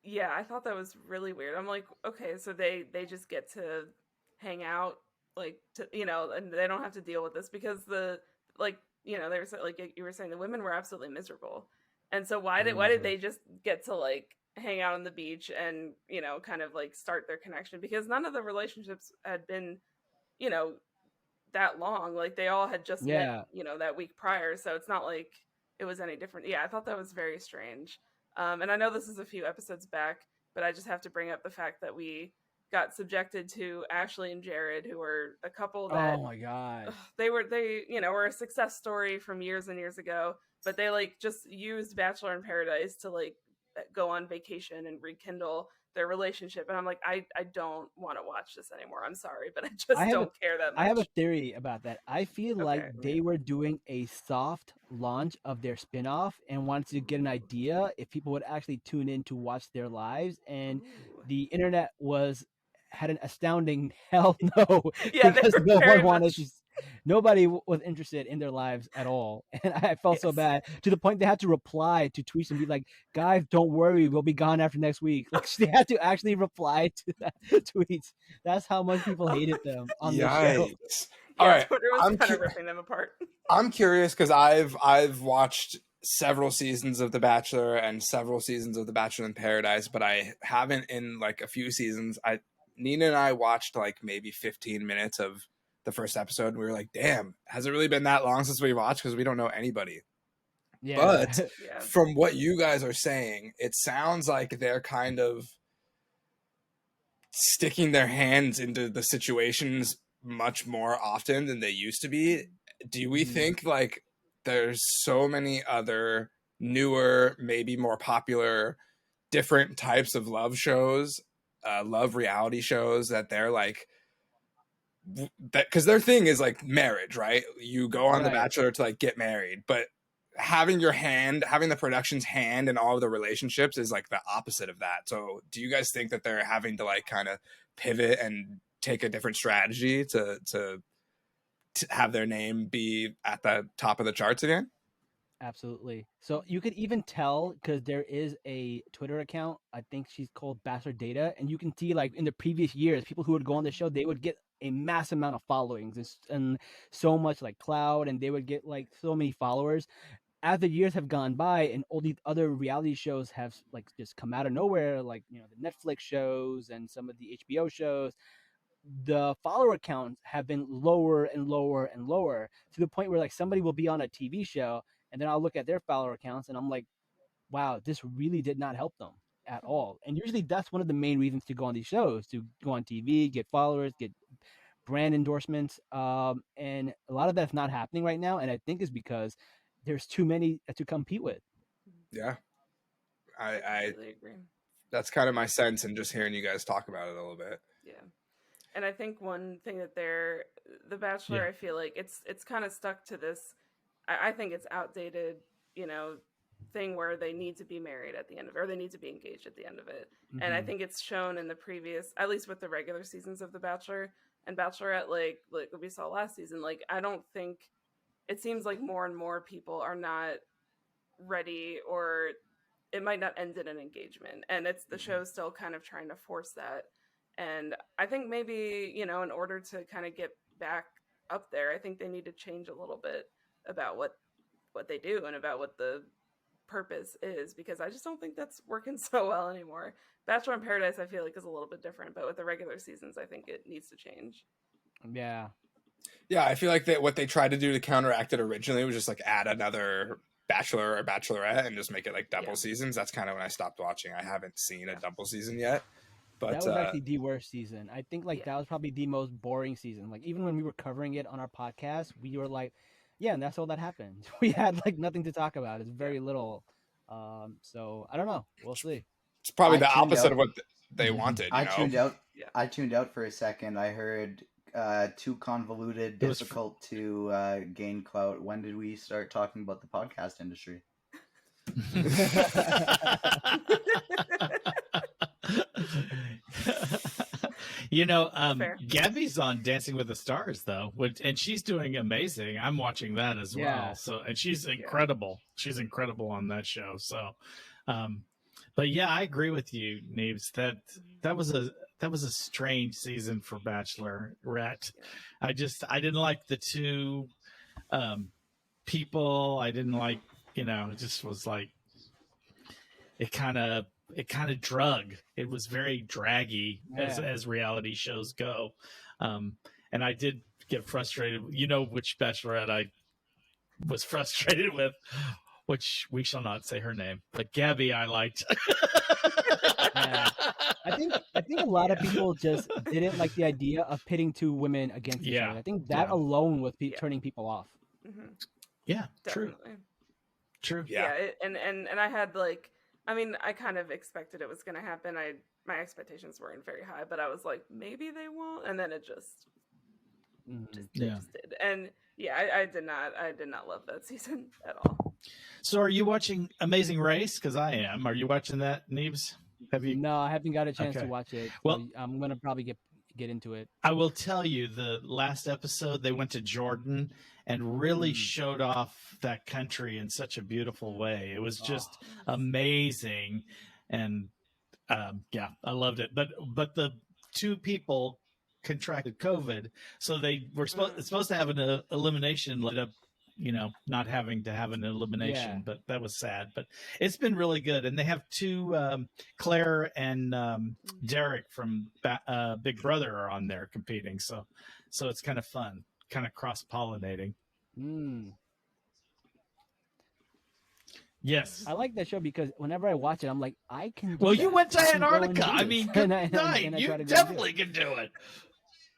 Yeah, I thought that was really weird. I'm like, okay, so they just get to hang out, like, and they don't have to deal with this because they were like you were saying, the women were absolutely miserable, and so why did they just get to like hang out on the beach and kind of like start their connection, because none of the relationships had been that long. Like they all had just met that week prior, so it's not like it was any different. Yeah, I thought that was very strange. And I know this is a few episodes back, but I just have to bring up the fact that we got subjected to Ashley and Jared, who were a couple that Oh my god. they were a success story from years and years ago, but they like just used Bachelor in Paradise to like go on vacation and rekindle their relationship. And I'm like, I don't want to watch this anymore. I'm sorry, but I just don't care that much. I have a theory about that. I feel like Okay. they were doing a soft launch of their spin-off and wanted to get an idea if people would actually tune in to watch their lives, and Ooh. the internet had an astounding hell no, Yeah, they because were no very one wanted much. to. Nobody was interested in their lives at all, and I felt so Yes. bad to the point they had to reply to tweets and be like, "Guys, don't worry, we'll be gone after next week." Like they had to actually reply to that tweets. That's how much people hated them on the show. Yikes! Yeah, All right, Twitter was I'm kind of ripping them apart. I'm curious because I've watched several seasons of The Bachelor and several seasons of The Bachelor in Paradise, but I haven't in like a few seasons. Nina and I watched like maybe 15 minutes of the first episode. And we were like, damn, has it really been that long since we watched? Because we don't know anybody. Yeah. But Yeah. from what you guys are saying, it sounds like they're kind of sticking their hands into the situations much more often than they used to be. Do we think like there's so many other newer, maybe more popular, different types of love shows, love reality shows that they're like, that because their thing is like marriage, right? You go on The Right. Bachelor to like get married, but having the production's hand in all of the relationships is like the opposite of that. So do you guys think that they're having to like kind of pivot and take a different strategy to have their name be at the top of the charts again? Absolutely. So you could even tell because there is a Twitter account. I think she's called Bachelor Data, and you can see like in the previous years, people who would go on the show, they would get a massive amount of followings and so much like clout, and they would get like so many followers. As the years have gone by, and all these other reality shows have like just come out of nowhere, like the Netflix shows and some of the HBO shows, the follower counts have been lower and lower and lower to the point where like somebody will be on a TV show and then I'll look at their follower counts and I'm like, wow, this really did not help them at all. And usually that's one of the main reasons to go on these shows, to go on TV, get followers, get brand endorsements. And a lot of that's not happening right now. And I think is because there's too many to compete with. Yeah. I completely agree. that's kind of my sense and just hearing you guys talk about it a little bit. Yeah. And I think one thing that The Bachelor, Yeah. I feel like it's kind of stuck to this. I think it's outdated, thing where they need to be married at the end of it, or they need to be engaged at the end of it. And I Mhm. think it's shown in the previous, at least with the regular seasons of The Bachelor and Bachelorette, like we saw last season. Like I don't think it seems like more and more people are not ready, or it might not end in an engagement, and it's the show's still kind of trying to force that. And I think maybe in order to kind of get back up there, I think they need to change a little bit about what they do and about what the purpose is, because I just don't think that's working so well anymore. Bachelor in Paradise I feel like is a little bit different, but with the regular seasons I think it needs to change. Yeah. Yeah, I feel like that what they tried to do to counteract it originally was just like add another Bachelor or Bachelorette and just make it like double seasons. That's kind of when I stopped watching. I haven't seen a double season yet. But that was actually the worst season. I think like Yeah. that was probably the most boring season. Like even when we were covering it on our podcast, we were like, yeah, and that's all that happened. We had like nothing to talk about. It's very little. So I don't know. We'll see. it's probably I the tuned opposite out. of what they wanted. I tuned out. Yeah. I tuned out for a second. I heard too convoluted, It was difficult to gain clout. When did we start talking about the podcast industry? Fair. Gabby's on Dancing with the Stars though, and she's doing amazing. I'm watching that as Yeah. well. So, and she's incredible. She's incredible on that show. So, but yeah, I agree with you, Neebs. That was a strange season for Bachelorette. I didn't like the two people. I didn't like, it just was like it kind of drug. It was very draggy as reality shows go. And I did get frustrated. You know which Bachelorette I was frustrated with, which we shall not say her name, but Gabby I liked. Yeah. I think a lot of people just didn't like the idea of pitting two women against each other. I think that alone was turning people off. Mm-hmm. Yeah, Definitely. True. Yeah. And I had like I mean, I kind of expected it was going to happen. My expectations weren't very high, but I was like, maybe they won't, and then it just did. And yeah, I did not love that season at all. So, are you watching Amazing Race? Because I am. Are you watching that, Neebs? Have you? No, I haven't got a chance Okay. to watch it. Well, So I'm gonna probably get into it. I will tell you, the last episode they went to Jordan and really showed off that country in such a beautiful way. It was just amazing, and yeah, I loved it. But the two people contracted COVID, so they were supposed to have an elimination. Ended up, not having to have an elimination, but that was sad. But it's been really good, and they have two, Claire and Derek from Big Brother are on there competing, so it's kind of fun, kind of cross-pollinating. Yes, I like that show because whenever I watch it, I'm like, I can. Well, you went to I can go and Antarctica. do I this. mean, good And night. I You try to go and do definitely it. can do it.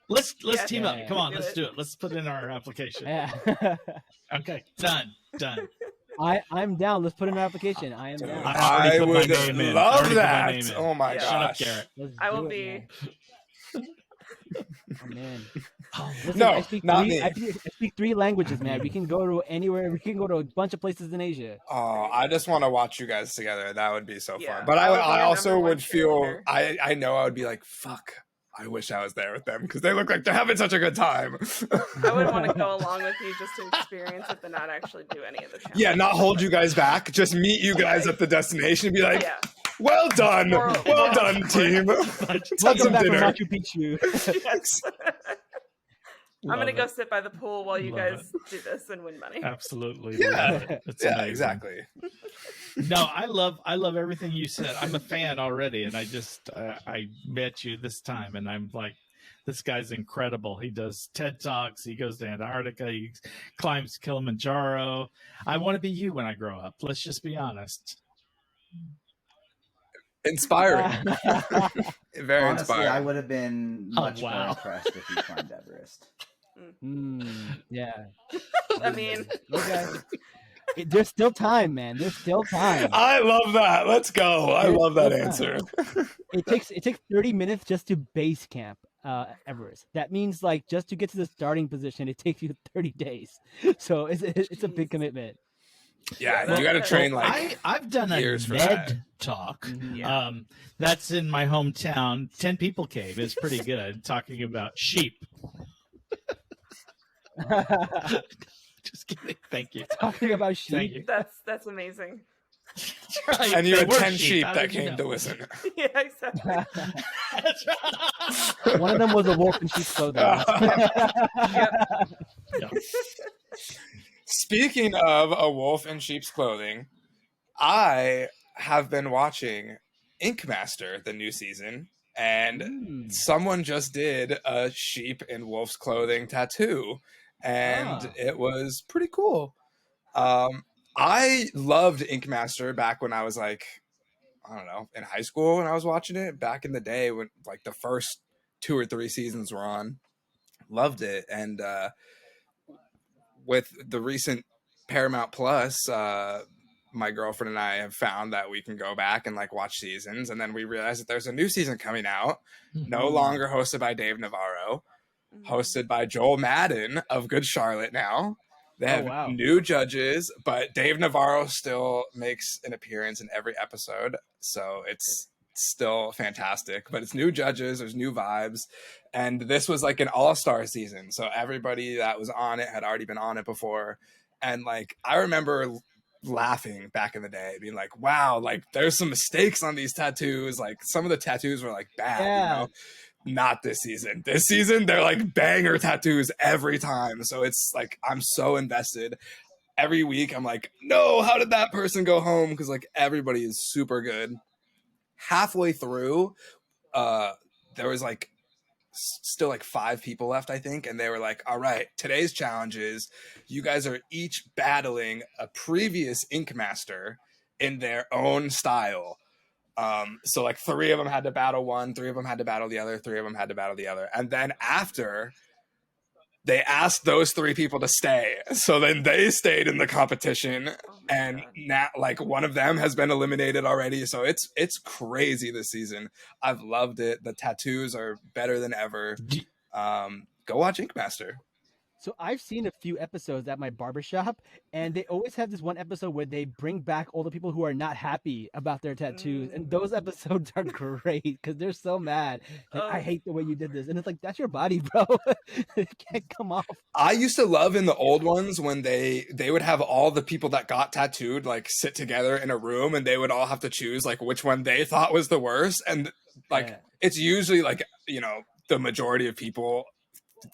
Let's team up. Yeah. Come on, Do let's it. do it. Let's put in our application. Yeah. Okay, done. I'm down. Let's put in an application. I am down. I already I put my would name in. I love already put my that. name in. Oh my Yeah. Shut up, gosh. Garrett. Let's I do will it, be. man. Oh man. Oh, Listen, No, I speak not three, me. I speak 3 languages, man. We can go to anywhere. We can go to a bunch of places in Asia. Oh, I just want to watch you guys together. That would be so Yeah, fun. But I would be I your also number one would feel cheerleader. I know I would be like, fuck, I wish I was there with them because they look like they're having such a good time. I would want to go along with you just to experience it, but not actually do any of the challenges. Yeah, not hold you guys back. Just meet you guys at the destination and be like, Yeah. well done. Well done, team. Let's have Welcome some back from dinner. Machu Picchu. Yes. I'm gonna go sit by the pool while you Love guys do this and win money. Absolutely. Yeah. Love it. It's Yeah, amazing. exactly. No, I love everything you said. I'm a fan already, and I just I met you this time, and I'm like, this guy's incredible. He does TED Talks. He goes to Antarctica. He climbs Kilimanjaro. I want to be you when I grow up. Let's just be honest. Inspiring. Very Honestly, inspiring. I would have been Oh, much wow. more impressed if he climbed Everest. Yeah. I mean, Okay. There's still time, man. There's still time. I love that. Let's go. I love that answer. It takes 30 minutes just to base camp Everest. That means like just to get to the starting position, it takes you 30 days. So it's a big commitment. Yeah, Well, you got to train like I've done a years for that. NED talk. Yeah. That's in my hometown. 10 people came. It's pretty good. Talking about sheep. Just kidding. Thank you. Talking about Thank sheep. you. that's amazing. Right. And you They had were 10 sheep How that did you came know? to listen. Yeah, exactly. That's right. One of them was a wolf in sheep's clothing. Yeah. Speaking of a wolf in sheep's clothing, I have been watching Ink Master, the new season, and someone just did a sheep in wolf's clothing tattoo, and it was pretty cool. I loved Ink Master back when I was like, I don't know, in high school when I was watching it back in the day when like the first 2 or 3 seasons were on. Loved it. And with the recent Paramount Plus, my girlfriend and I have found that we can go back and like watch seasons. And then we realized that there's a new season coming out, no longer hosted by Dave Navarro, hosted by Joel Madden of Good Charlotte now. They have new judges, but Dave Navarro still makes an appearance in every episode. So it's still fantastic, but it's new judges, there's new vibes. And this was like an all-star season. So everybody that was on it had already been on it before. And like, I remember laughing back in the day, being like, wow, like there's some mistakes on these tattoos. Like some of the tattoos were like bad, you know? Not this season. This season, they're like banger tattoos every time. So it's like, I'm so invested. Every week, I'm like, no, how did that person go home? Because like everybody is super good. Halfway through, there was like still like 5 people left, I think. And they were like, all right, today's challenge is you guys are each battling a previous Ink Master in their own style. So like 3 of them had to battle one, 3 of them had to battle the other, 3 of them had to battle the other. And then after, they asked those 3 people to stay. So then they stayed in the competition. and God. now like one of them has been eliminated already. So it's crazy this season. I've loved it. The tattoos are better than ever. Go watch Ink Master. So I've seen a few episodes at my barbershop, and they always have this one episode where they bring back all the people who are not happy about their tattoos, and those episodes are great because they're so mad. Like, I hate the way you did this, and it's like, that's your body, bro. It can't come off. I used to love in the old ones when they would have all the people that got tattooed like sit together in a room, and they would all have to choose like which one they thought was the worst, and like it's usually like, you know, the majority of people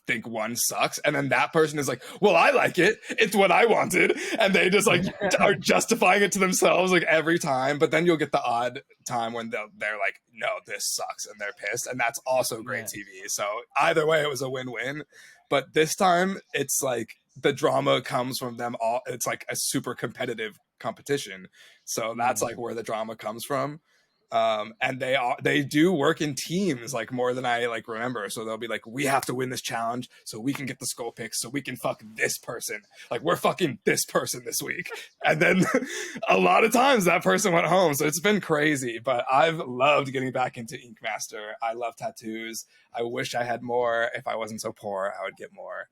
think one sucks, and then that person is like, well, I like it, it's what I wanted, and they just like are justifying it to themselves like every time. But then you'll get the odd time when they're like, no, this sucks, and they're pissed, and that's also great TV. So either way, it was a win-win. But this time it's like the drama comes from them all. It's like a super competitive competition, so that's like where the drama comes from. And they do work in teams like more than I like remember. So they'll be like, we have to win this challenge so we can get the skull picks, so we can fuck this person. Like, we're fucking this person this week. And then a lot of times that person went home. So it's been crazy, but I've loved getting back into Ink Master. I love tattoos. I wish I had more. If I wasn't so poor, I would get more.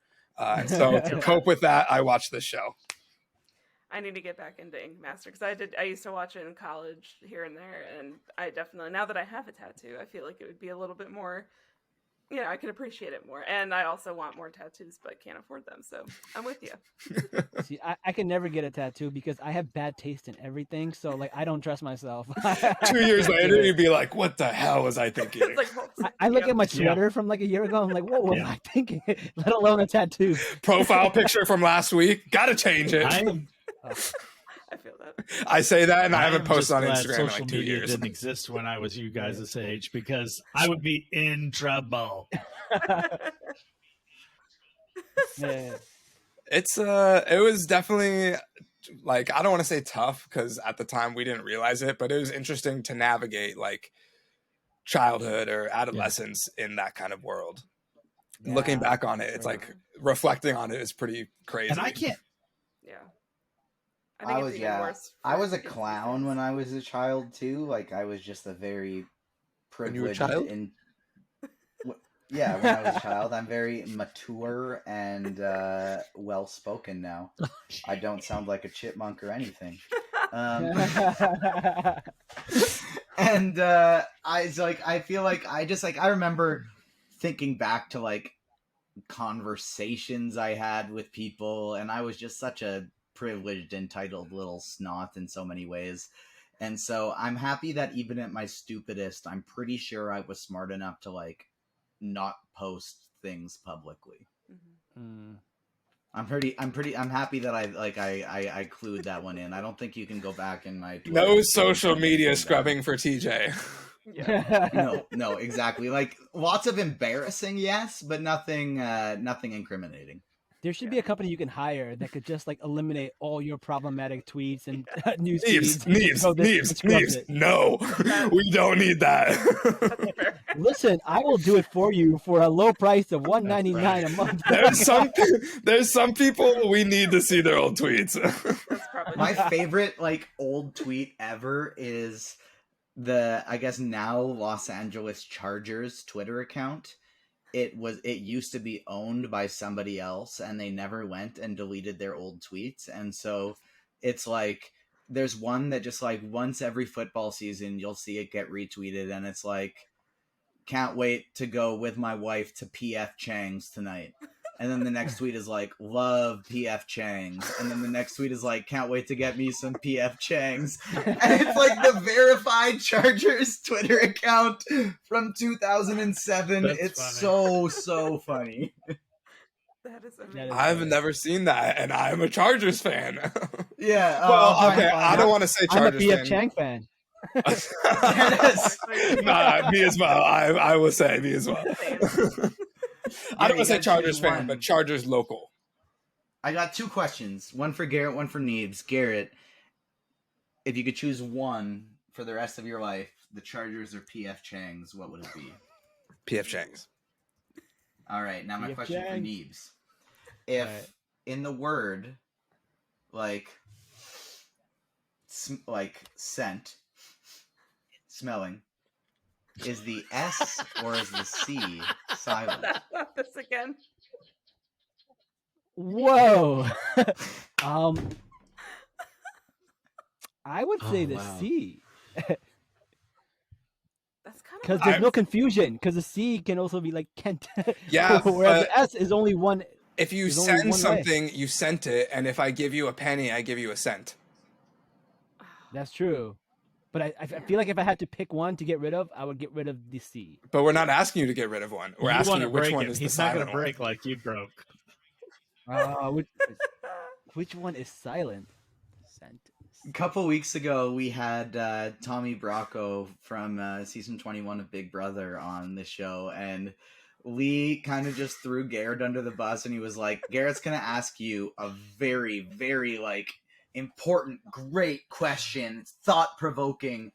So to cope with that, I watch this show. I need to get back into Ink Master because I used to watch it in college here and there, and I definitely, now that I have a tattoo, I feel like it would be a little bit more, you know, I can appreciate it more. And I also want more tattoos, but can't afford them, so I'm with you. See, I can never get a tattoo because I have bad taste in everything, so like I don't trust myself. 2 years later, you'd be like, what the hell was I thinking? It's like, well, I look at my sweater from like a year ago, I'm like, what was I thinking? Let alone a tattoo. Profile picture from last week, gotta change it. I feel that. I say that, and I haven't am posted on just glad Instagram in social like 2 media years. didn't exist when I was you guys' age, because I would be in trouble. Yeah. It was definitely like, I don't want to say tough because at the time we didn't realize it, but it was interesting to navigate like childhood or adolescence in that kind kind of world. Yeah, Looking back on it, it's like reflecting on it is pretty crazy. And I can't. Yeah. I was I was a clown when I was a child too. Like, I was just a very When you were a privileged child? Yeah, when I was a child. I'm very mature and well spoken now. I don't sound like a chipmunk or anything. And I feel like I remember thinking back to like conversations I had with people, and I was just such a privileged, entitled little snot in so many ways. And so I'm happy that even at my stupidest, I'm pretty sure I was smart enough to like not post things publicly. Mm-hmm. I'm happy that I clued that one in. I don't think you can go back in my Twitter No social media scrubbing for TJ. Yeah. No, exactly. Like, lots of embarrassing, yes, but nothing incriminating. There should be a company you can hire that could just like eliminate all your problematic tweets and news Neebz, feeds. Neebz. No, we don't need that. Listen, I will do it for you for a low price of $1.99 a month. There's some people we need to see their old tweets. That's probably My favorite like old tweet ever is the, I guess now, Los Angeles Chargers Twitter account. It used to be owned by somebody else, and they never went and deleted their old tweets. And so it's like, there's one that just like once every football season you'll see it get retweeted, and it's like, can't wait to go with my wife to PF Chang's tonight. And then the next tweet is like, love PF Chang's. And then the next tweet is like, can't wait to get me some PF Chang's. And it's like the verified Chargers Twitter account from 2007. That's it's funny. so funny. That is amazing. I've never seen that, and I'm a Chargers fan. Yeah. Well, okay, I don't want to say I'm a Chargers PF fan. Chang fan. Yes. Nah, me as well. I will say me as well. I don't want to say Chargers fan, but Chargers local. I got two questions. One for Garrett, one for Neebz. Garrett, if you could choose one for the rest of your life, the Chargers or PF Chang's, what would it be? PF Chang's. All right, now my PF question for Chang's. Neebz. If Right. in the word, like, like scent, smelling, is the S or is the C silent? Not this again. Whoa. I would say the wow. C. That's kind of Because what there's I no was- confusion. Because the C can also be like Kent. Yeah, Whereas but the S is only one. if you There's only send one way. something, you sent it, and if I give you a penny, I give you a cent. That's true. But I feel like if I had to pick one to get rid of, I would get rid of the C. But we're not asking you to get rid of one. We're You asking want you to which break one it. is the He's not going silent to one. break like you broke. Which one is silent? Scent. A couple weeks ago, we had Tommy Bracco from season 21 of Big Brother on the show, and Lee kind of just threw Garrett under the bus, and he was like, Garrett's going to ask you a very, very, like, important, great question, thought-provoking,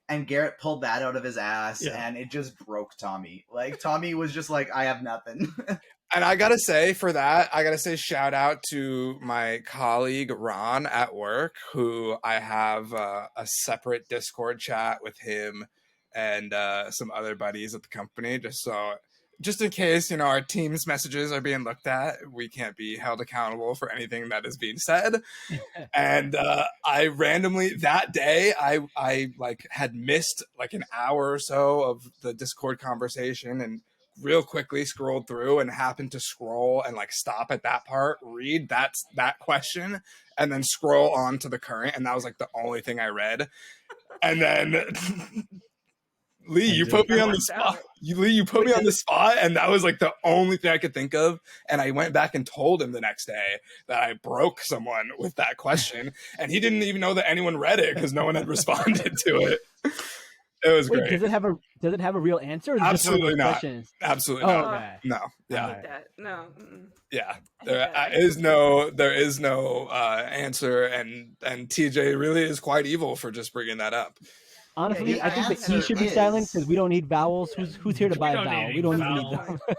and Garrett pulled that out of his ass, and it just broke Tommy. Like, Tommy was just like, I have nothing. And I gotta say, for that, I gotta say shout out to my colleague Ron at work, who I have a separate Discord chat with him and some other buddies at the company, just in case, you know, our team's messages are being looked at, we can't be held accountable for anything that is being said. And I randomly that day I like had missed like an hour or so of the Discord conversation, and real quickly scrolled through and happened to scroll and like stop at that part, read that question, and then scroll on to the current, and that was like the only thing I read. And then Lee, you put me on the spot. You put me on the spot, and that was like the only thing I could think of. And I went back and told him the next day that I broke someone with that question, and he didn't even know that anyone read it because no one had responded to it. It was Wait, great. does it have a real answer? Or is it just one of Absolutely those not. questions? Absolutely Oh, not. okay. No. Yeah. I hate that. No. Mm-mm. Yeah. I hate There that. is no answer, and TJ really is quite evil for just bringing that up. Honestly, Yeah, I think the E answer should be is- silent because we don't need vowels. Who's here to We buy a don't vowel? need We don't any even need vowels. them.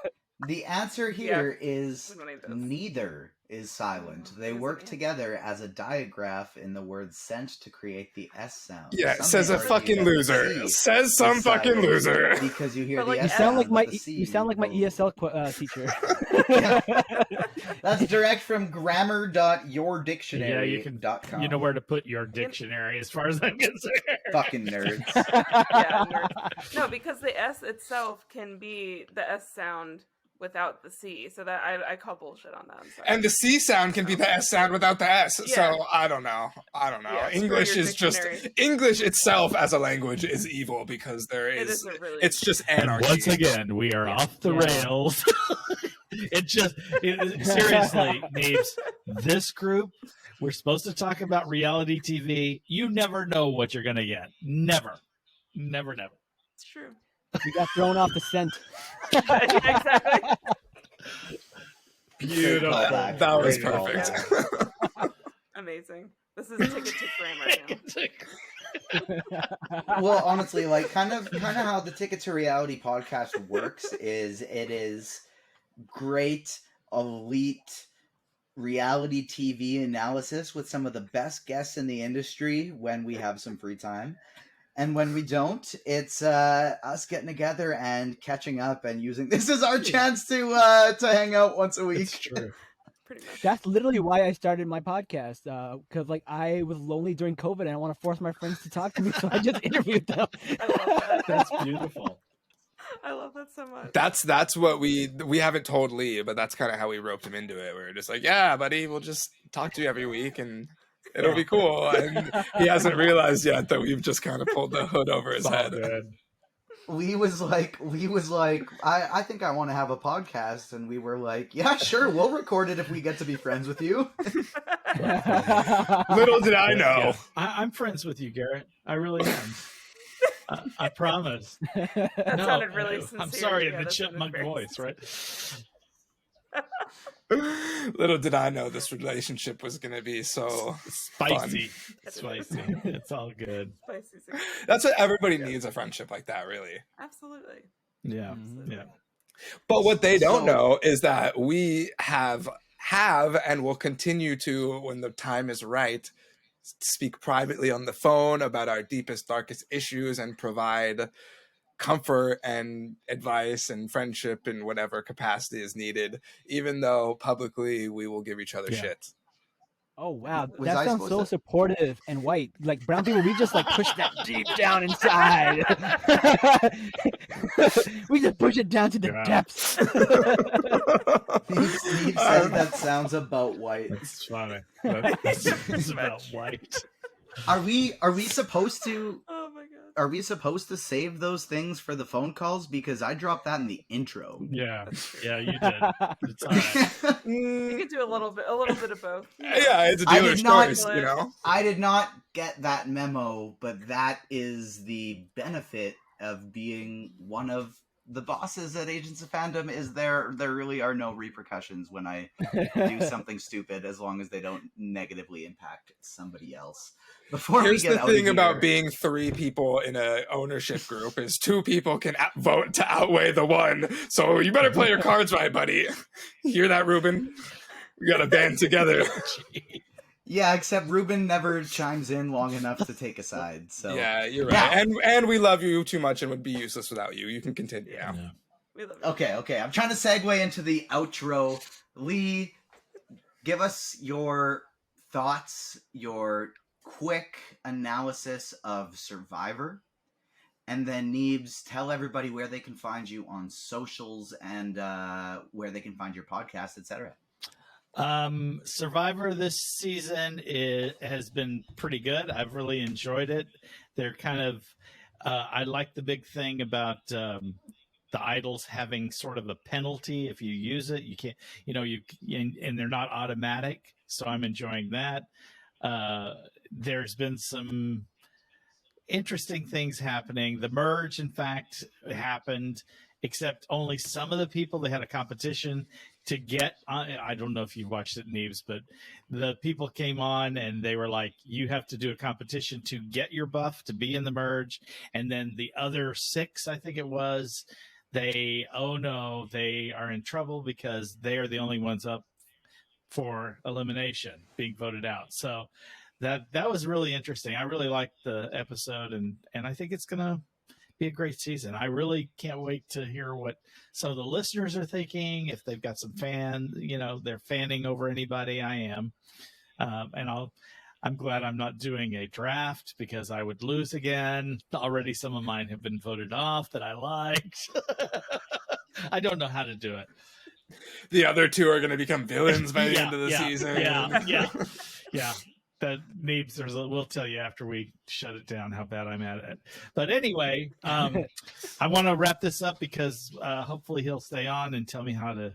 The answer here is we don't need those. neither is silent. They What does work it mean? together as a digraph in the word scent to create the S sound. Yeah, Some says may a argue fucking that the loser. C Says some is fucking silent loser. because you hear But, the like, S You S sound sound, like but my the C you sound like my will- ESL teacher. That's direct from grammar.yourdictionary.com. Yeah, you know where to put your dictionary as far as I'm concerned. Fucking nerds. Yeah, nerd. No, because the S itself can be the S sound without the C. So that I call bullshit on that. I'm sorry. And the C sound can be the S sound without the S. Yeah. So I don't know. Yeah, screw English your is just dictionary. English itself as a language is evil because It is a really. it's just And anarchy. once again, we are off the Yeah. rails. Seriously, Neebz, this group, we're supposed to talk about reality TV. You never know what you're going to get. Never. Never. It's true. We got thrown off the scent. Yeah, exactly. Beautiful. callback. That was Great perfect. Amazing. This is ticket to Graham right now. Well, honestly, like kind of how the Ticket to Reality podcast works is it is great elite reality TV analysis with some of the best guests in the industry when we have some free time. And when we don't, it's us getting together and catching up and using this as our chance to hang out once a week. It's true. Pretty much. That's literally why I started my podcast. Because like I was lonely during COVID and I want to force my friends to talk to me, so I just interviewed them. I love that. That's beautiful. I love that so much. That's what we haven't told Lee, but that's kind of how we roped him into it. We were just like, yeah, buddy, we'll just talk to you every week and it'll be cool. And he hasn't realized yet that we've just kind of pulled the hood over his It's all head. good. Lee was like, I think I want to have a podcast, and we were like, yeah, sure, we'll record it if we get to be friends with you. Little did I know. Yeah. I'm friends with you, Garrett. I really am. I promise. That sounded really sincere. I'm sorry, Yeah, the that sounded chipmunk very voice, right? Little did I know this relationship was going to be so Spicy. Fun. Spicy. It's all good. Spicy sincere. That's what everybody needs, a friendship like that, really. Absolutely. Yeah. Absolutely. Yeah. But what they don't So- know is that we have and will continue to, when the time is right, speak privately on the phone about our deepest, darkest issues and provide comfort and advice and friendship in whatever capacity is needed, even though publicly we will give each other Yeah. shit. Oh wow, Was that I sounds supposed so to- supportive and white. Like brown people, we just like push that deep down inside. We just push it down to the Yeah. depths. Neebs says that sounds about white. That's funny. It's about white. Are we supposed to Oh my god. are we supposed to save those things for the phone calls? Because I dropped that in the intro. Yeah, yeah, you did. It's all right. You could do a little bit of both. you know. Yeah, it's a I dealer's did not- choice, you know? I did not get that memo, but that is the benefit of being one of the bosses at Agents of Fandom. Is there really are no repercussions when I do something stupid, as long as they don't negatively impact somebody else. Before Here's we get the out thing of about here- being 3 people in a ownership group is 2 people can vote to outweigh the 1. So you better play your cards right, buddy. Hear that, Ruben? We got to band together. Yeah, except Ruben never chimes in long enough to take a side. So Yeah, you're right. And we love you too much and would be useless without you. You can continue now. Yeah. We love you. Okay. I'm trying to segue into the outro. Lee, give us your thoughts, your quick analysis of Survivor, and then Neebs, tell everybody where they can find you on socials and where they can find your podcast, etc. Survivor this season has been pretty good. I've really enjoyed it. They're kind of I like the big thing about the idols having sort of a penalty if you use it. You can't, and they're not automatic. So I'm enjoying that. There's been some interesting things happening. The merge, in fact, happened, except only some of the people, they had a competition to get on. I don't know if you watched it, Neebs, but the people came on and they were like, you have to do a competition to get your buff to be in the merge. And then the other 6, I think it was, they are in trouble because they are the only ones up for elimination, being voted out. So that was really interesting. I really liked the episode, and I think it's gonna be a great season. I really can't wait to hear what some of the listeners are thinking. If they've got some they're fanning over anybody. I am, and I'm glad I'm not doing a draft because I would lose again. Already some of mine have been voted off that I liked. I don't know how to do it. The other 2 are going to become villains by the end of the season. Yeah. That Neebs, we'll tell you after we shut it down how bad I'm at it. But anyway, I want to wrap this up because hopefully he'll stay on and tell me how to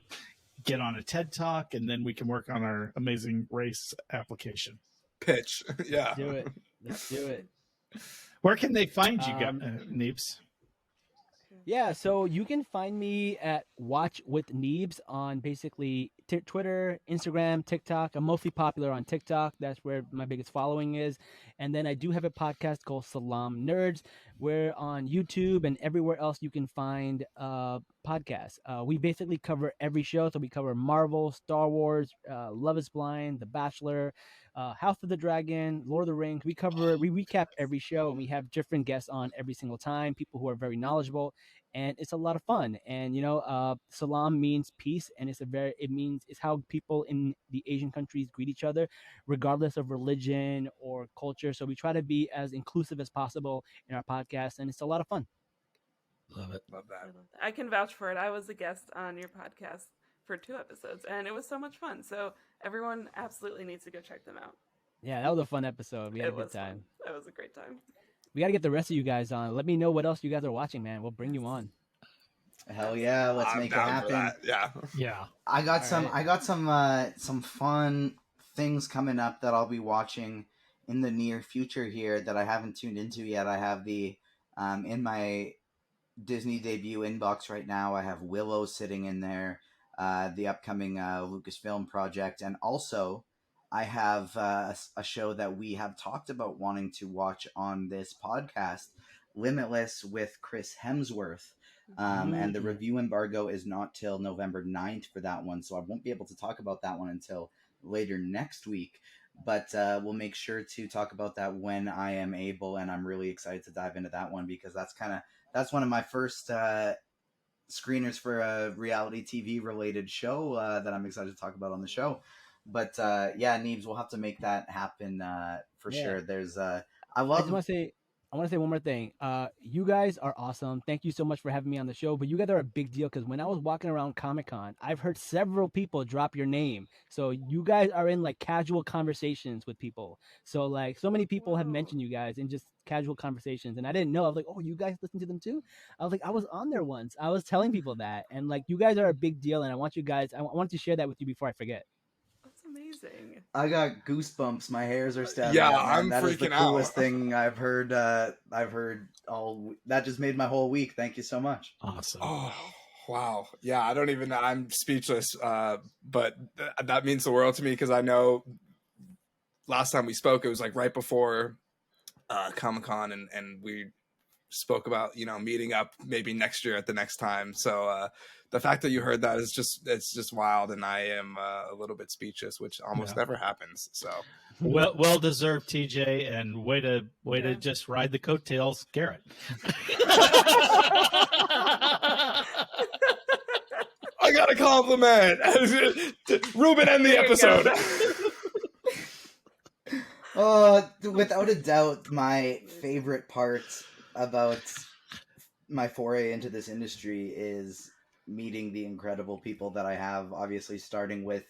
get on a TED Talk, and then we can work on our Amazing Race application. Pitch. Yeah. Let's do it. Where can they find you, Neebs? Yeah, so you can find me at Watch With Neebz on basically Twitter, Instagram, TikTok. I'm mostly popular on TikTok. That's where my biggest following is. And then I do have a podcast called Salam Nerds. We're on YouTube and everywhere else you can find podcasts. We basically cover every show. So we cover Marvel, Star Wars, Love is Blind, The Bachelor, House of the Dragon, Lord of the Rings. We recap every show, and we have different guests on every single time, people who are very knowledgeable, and it's a lot of fun. And salam means peace, and it's how people in the Asian countries greet each other, regardless of religion or culture. So we try to be as inclusive as possible in our podcast, and it's a lot of fun. Love it. Love I that. love that. I can vouch for it. I was a guest on your podcast for 2 episodes, and it was so much fun. So everyone absolutely needs to go check them out. Yeah, that was a fun episode. We had It a good was fun. time. That was a great time. We got to get the rest of you guys on. Let me know what else you guys are watching, man. We'll bring you on. Hell yeah, let's I'm make it down for happen. that. Yeah. Yeah. I got some. right. I got some fun things coming up that I'll be watching in the near future here that I haven't tuned into yet. I have the in my Disney debut inbox right now. I have Willow sitting in there, the upcoming Lucasfilm project, and also I have a show that we have talked about wanting to watch on this podcast, Limitless with Chris Hemsworth. And the review embargo is not till November 9th for that one, so I won't be able to talk about that one until later next week. but we'll make sure to talk about that when I am able, and I'm really excited to dive into that one because that's one of my first screeners for a reality TV related show that I'm excited to talk about on the show. But yeah, Neebz, we'll have to make that happen for sure. There's I just want to say, one more thing. You guys are awesome. Thank you so much for having me on the show. But you guys are a big deal because when I was walking around Comic-Con, I've heard several people drop your name. So you guys are in like casual conversations with people. So like so many people have mentioned you guys in just casual conversations, and I didn't know. I was like, oh, you guys listen to them too? I was like, I was on there once. I was telling people that, and like you guys are a big deal, and I want to share that with you before I forget. That's amazing. I got goosebumps. My hairs are standing Yeah, up, man. I'm That is the freaking coolest out. thing I've heard. I've heard all. That just made my whole week. Thank you so much. Awesome. Oh, wow. Yeah, I don't even, I'm speechless. But that means the world to me because I know last time we spoke, it was like right before Comic-Con, and we spoke about, meeting up maybe next year at the next time. So the fact that you heard that is it's just wild, and I am a little bit speechless, which almost never happens. So well deserved, TJ, and way to just ride the coattails, Garrett. I got a compliment. Ruben, end the episode. Without a doubt, my favorite part about my foray into this industry is meeting the incredible people that I have, obviously starting with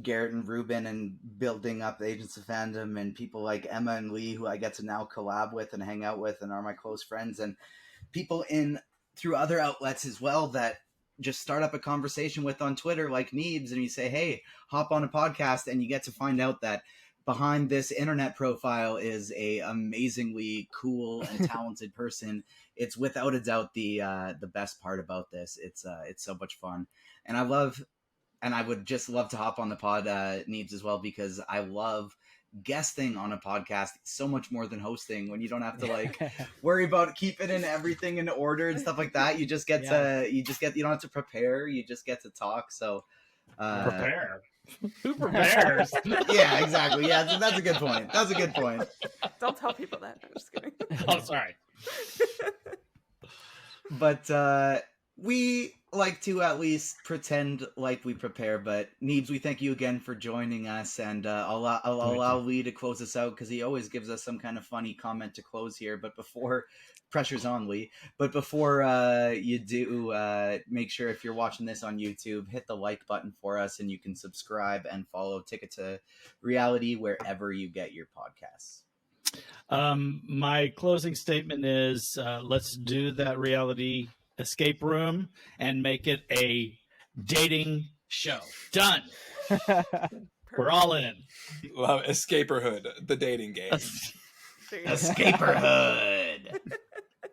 Garrett and Ruben and building up Agents of Fandom and people like Emma and Lee, who I get to now collab with and hang out with and are my close friends, and people through other outlets as well that just start up a conversation with on Twitter like Neebz, and you say, hey, hop on a podcast, and you get to find out that behind this internet profile is a amazingly cool and talented person. It's without a doubt the best part about this. It's so much fun, and I would just love to hop on the pod, Neebz, as well, because I love guesting on a podcast so much more than hosting, when you don't have to like worry about keeping everything in order and stuff like that. You just get you don't have to prepare. You just get to talk. So prepare. Who prepares? Yeah, exactly. Yeah, that's a good point. That's a good point. Don't tell people that. I'm just kidding. Oh, sorry. But we like to at least pretend like we prepare. But Neebz, we thank you again for joining us, and I'll allow Lee to close us out because he always gives us some kind of funny comment to close here. But before, pressure's on, Lee. But before you do, make sure if you're watching this on YouTube, hit the like button for us, and you can subscribe and follow Ticket to Reality wherever you get your podcasts. My closing statement is let's do that reality escape room and make it a dating show. Done. We're all in. Love Escaperhood, the dating game. There you go. Escaperhood.